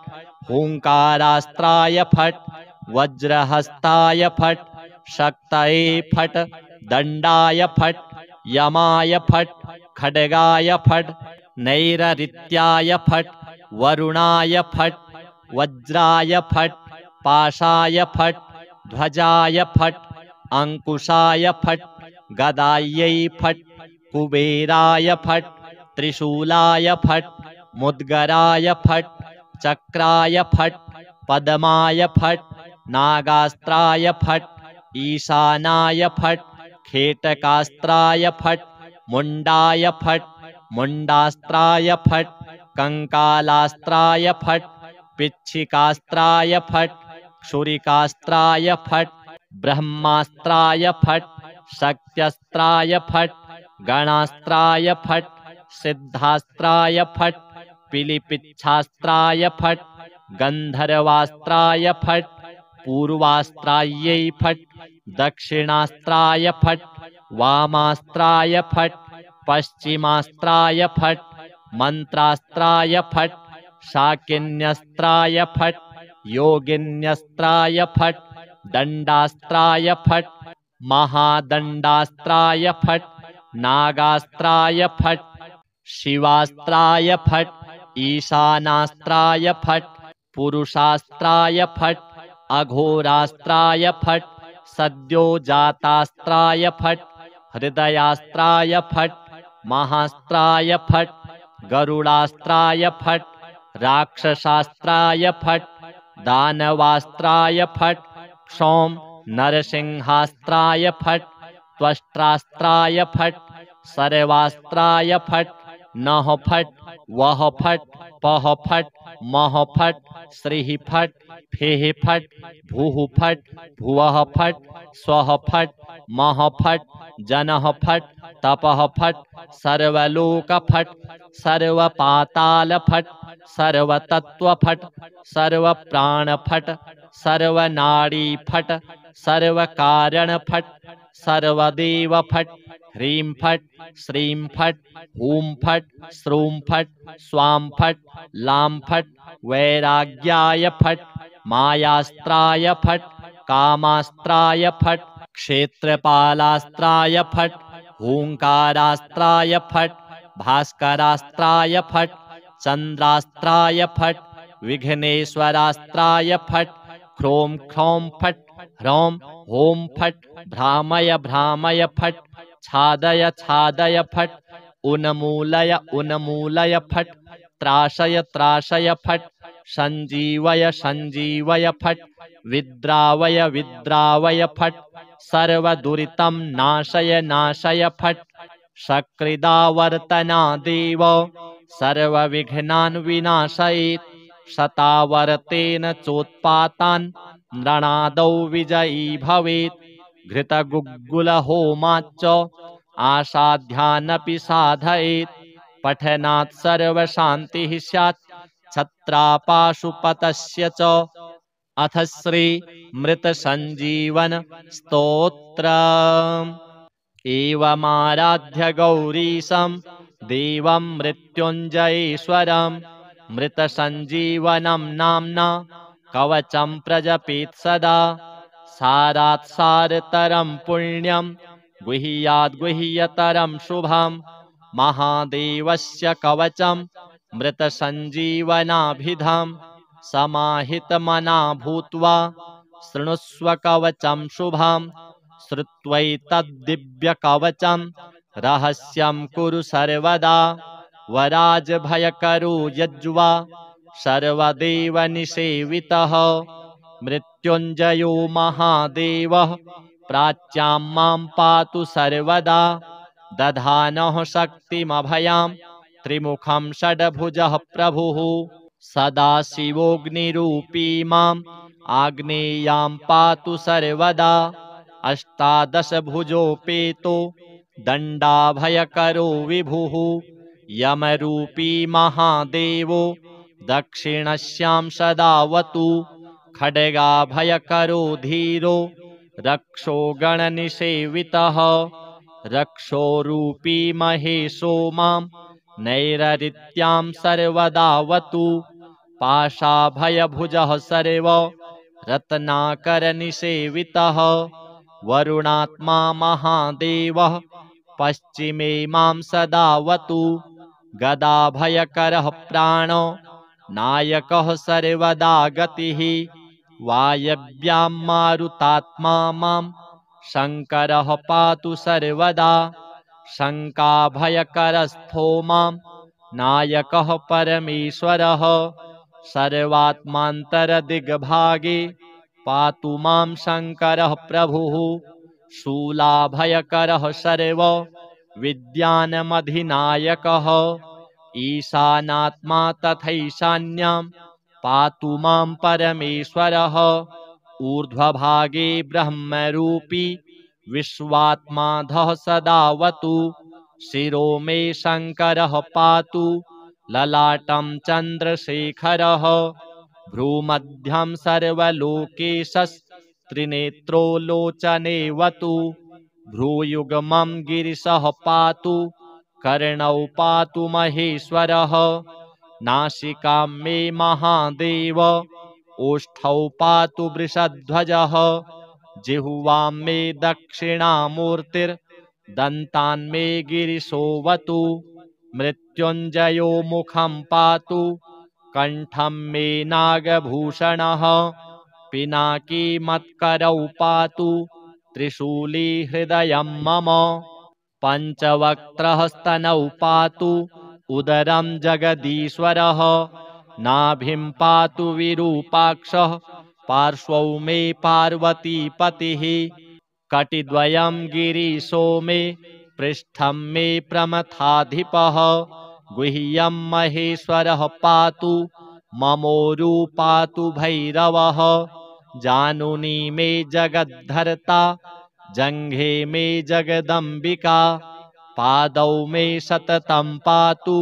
हुङ्कारास्त्राय फट् वज्रहस्ताय फट् शक्तये फट् दण्डाय फट् यमाय फट् खड्गाय फट् नैररित्याय फट् वरुणाय फट् वज्राय फट् पाशाय फट् ध्वजाय फट् अंकुशाय फट् गदायै फट् कुबेराय फट् त्रिशूलाय फट् मुद्गराय फट् चक्राय फट् पद्माय फट् नागास्त्राय फट् ईशानाय फट् खेटकास्त्राय फट् मुण्डाय फट् मुण्डास्त्राय फट् कंकालास्त्राय फट् पिच्छिकास्त्राय फट् क्षुरिकास्त्राय फट् ब्रह्मास्त्राय फट् शक्त्यस्त्राय फट् गणास्त्राय फट् सिद्धास्त्राय फट् पिलिपिच्छास्त्राय फट् गन्धर्वास्त्राय फट् पूर्वास्त्रायै फट् दक्षिणास्त्राय फट् वामास्त्राय फट् पश्चिमास्त्राय फट् मंत्रास्त्राय फट् शाकिन्यस्त्राय फट् योगिन्यस्त्राय फट् दण्डास्त्राय फट् महादण्डास्त्राय फट् नागास्त्राय फट् शिवास्त्राय फट् ईशानास्त्राय फट् पुरुषास्त्राय फट् अघोरास्त्राय फट् सद्योजातास्त्राय फट् हृदयास्त्राय फट् महास्त्राय फट् गरुडास्त्राय फट् राक्षसास्त्राय फट् दानवास्त्राय फट् क्षौं नरसिंहास्त्राय फट् त्वष्ट्रास्त्राय फट् सर्वास्त्राय फट् नः फट् वः फट् पः फट् मः फट् श्रीः फट् फेः फट् भूः फट् भुवः फट् स्वः फट् मः फट् जनः फट् तपः फट् सर्वलोक फट् सर्वपाताल फट् सर्वतत्व फट् सर्वप्राण फट् सर्वनाड़ी फट् सर्वकारण फट् सर्वदेव फट् ह्रीं फट् श्रीं फट् हूं फट् श्रूं फट् स्वां फट् लां फट् वैराग्याय फट् मायास्त्राय फट् कामास्त्राय फट् क्षेत्रपालास्त्राय फट् हूंकारास्त्राय फट् भास्करास्त्राय फट् चंद्रास्त्राय फट् विघ्नेश्वरास्त्राय फट् ह्रों ख्रौं फट् ह्रौं हों फट् भ्रामय भ्रामय फट् छादय छादय फट् उन्मूलय उन्मूलय फट् त्राशय त्राशय फट् संजीवय संजीवय फट् विद्रावय विद्रावय फट् सर्वदुरितं नाशय नाशय फट् सकृदावर्तना देव सर्वविघ्नान् विनाशयेत् शतावर्तेन चोत्पातान् नृणादौ विजयी भवेत् घृतगुग्गुलहोमाच्च आसाध्यानपि साधयेत् पठनात् सर्वशान्तिः स्यात् छत्रापाशुपतस्य च अथ श्री मृतसञ्जीवन स्तोत्रम् एवमाराध्य गौरीशं देवं मृत्युञ्जयेश्वरं मृतसञ्जीवनं नाम्ना कवचं प्रजपेत् सदा सारात् सारतरं पुण्यं गुह्याद् गुह्यतरं शुभं महादेवस्य कवचं मृतसञ्जीवनाभिधं समाहितमना भूत्वा शृणुष्व कवचं शुभं श्रुत्वैतद्दिव्यकवचं रहस्यं कुरु सर्वदा वराजभयकरो यज्वा सर्वदेवनिसेवितः मृत्युञ्जयो महादेवः प्राच्यां मां पातु सर्वदा दधानः शक्तिमभयां त्रिमुखं षड्भुजः प्रभुः सदाशिवोऽग्निरूपी माम् आग्नेयां पातु सर्वदा अष्टादशभुजोपेतो दण्डाभयकरो विभुः यमरूपी महादेवो दक्षिणस्यां सदावतु खड्गाभयकरो धीरो रक्षो गणनिषेवितः रक्षोरूपी महेशो मां नैररित्यां सर्वदावतु पाशाभयभुजः सर्व रत्नाकरनिषेवितः वरुणात्मा महादेवः पश्चिमे मां सदावतु गदाभयकरः प्राणो नायकः सर्वदा गतिः वायव्यां मारुतात्मा मां शङ्करः पातु सर्वदा शङ्काभयकरस्थो मां नायकः परमेश्वरः सर्वात्मान्तरदिग्भागे पातु मां शङ्करः प्रभुः शूलाभयकरः सर्व विद्यानमधिनायकः ईशानात्मा तथैशान्यां पातु मां परमेश्वरः ऊर्ध्वभागे ब्रह्मरूपी विश्वात्माधः सदावतु शिरो मे शङ्करः पातु ललाटं चन्द्रशेखरः भ्रूमध्यं सर्वलोकेशस्त्रिनेत्रो लोचनेवतु भ्रूयुग्मं गिरिशः पातु कर्णौ पातु महेश्वरः नासिकां मे महादेव ओष्ठौ पातु वृषध्वजः जिह्वां मे दक्षिणामूर्तिर्दन्तान् मे गिरिशोऽवतु मृत्युञ्जयो मुखं पातु कण्ठं मे नागभूषणः पिनाकी मत्करौ पातु त्रिशूली हृदयं मम पञ्चवक्त्रः स्तनौ पातु उदरं जगदीश्वरः नाभिं पातु विरूपाक्षः पार्श्वौ मे पार्वतीपतिः कटिद्वयं गिरीशो मे पृष्ठं मे प्रमथाधिपः गुह्यं महेश्वरः पातु ममोरु पातु भैरवः जानुनी मे जगद्धर्ता जङ्घे मे जगदम्बिका पादौ मे सततं पातु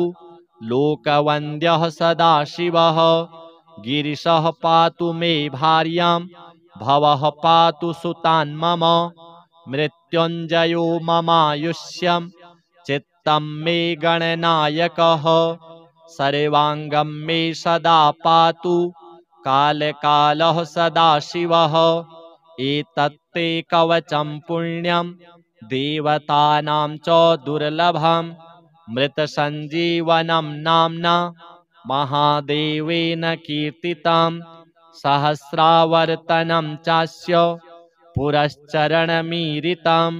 लोकवन्द्यः सदाशिवः गिरिशः पातु मे भार्यां भवः पातु सुतान् मम मृत्युञ्जयो ममायुष्यं चित्तं मे गणनायकः सर्वाङ्गं मे सदा पातु कालकालः सदाशिवः एतत्ते कवचं पुण्यं देवतानां च दुर्लभं मृतसञ्जीवनं नाम्ना महादेवेन कीर्तितं सहस्रावर्तनं चास्य पुरश्चरणमीरितं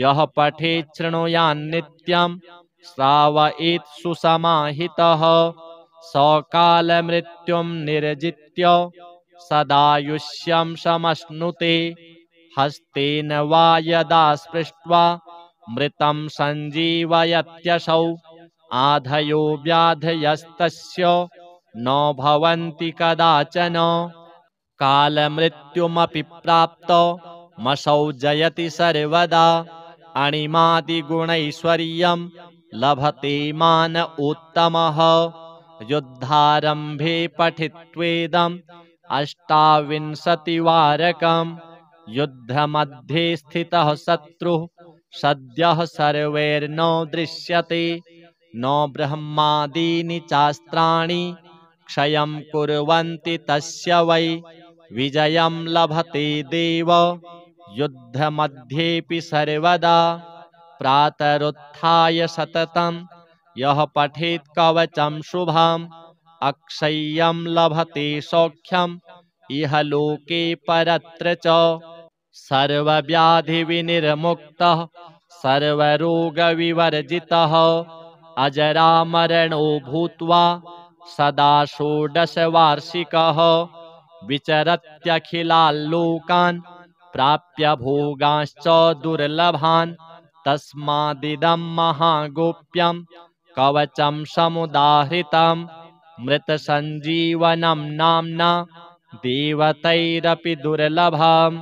यः पठेत् शृणुयान्नित्यं श्रावयेत् सुसमाहितः सकालमृत्युं निर्जित्य सदायुष्यं समश्नुते हस्तेन वा यदा स्पृष्ट्वा मृतं सञ्जीवयत्यसौ आधयो व्याधयस्तस्य न भवन्ति कदाचन कालमृत्युमपि प्राप्तमसौ जयति सर्वदा अणिमादिगुणैश्वर्यं लभते मान उत्तमः युद्धारम्भे पठित्वेदम् अष्टाविंशतिवारकम् युद्धमध्ये स्थितः शत्रुः सद्यः सर्वैर्न दृश्यते न ब्रह्मादीनि चास्त्राणि क्षयं कुर्वन्ति तस्य वै विजयं लभते देव युद्धमध्येऽपि सर्वदा प्रातरुत्थाय सततं यः पठेत् कवचं शुभम् अक्षय्यं लभते सौख्यम् इह लोके परत्र च सर्वव्याधिविनिर्मुक्तः सर्वरोगविवर्जितः अजरामरणो भूत्वा सदा षोडशवार्षिकः विचरत्यखिलाल्लोकान् प्राप्य भोगांश्च दुर्लभान् तस्मादिदं महागोप्यं कवचं समुदाहृतं मृतसञ्जीवनं नाम्ना देवतैरपि दुर्लभम्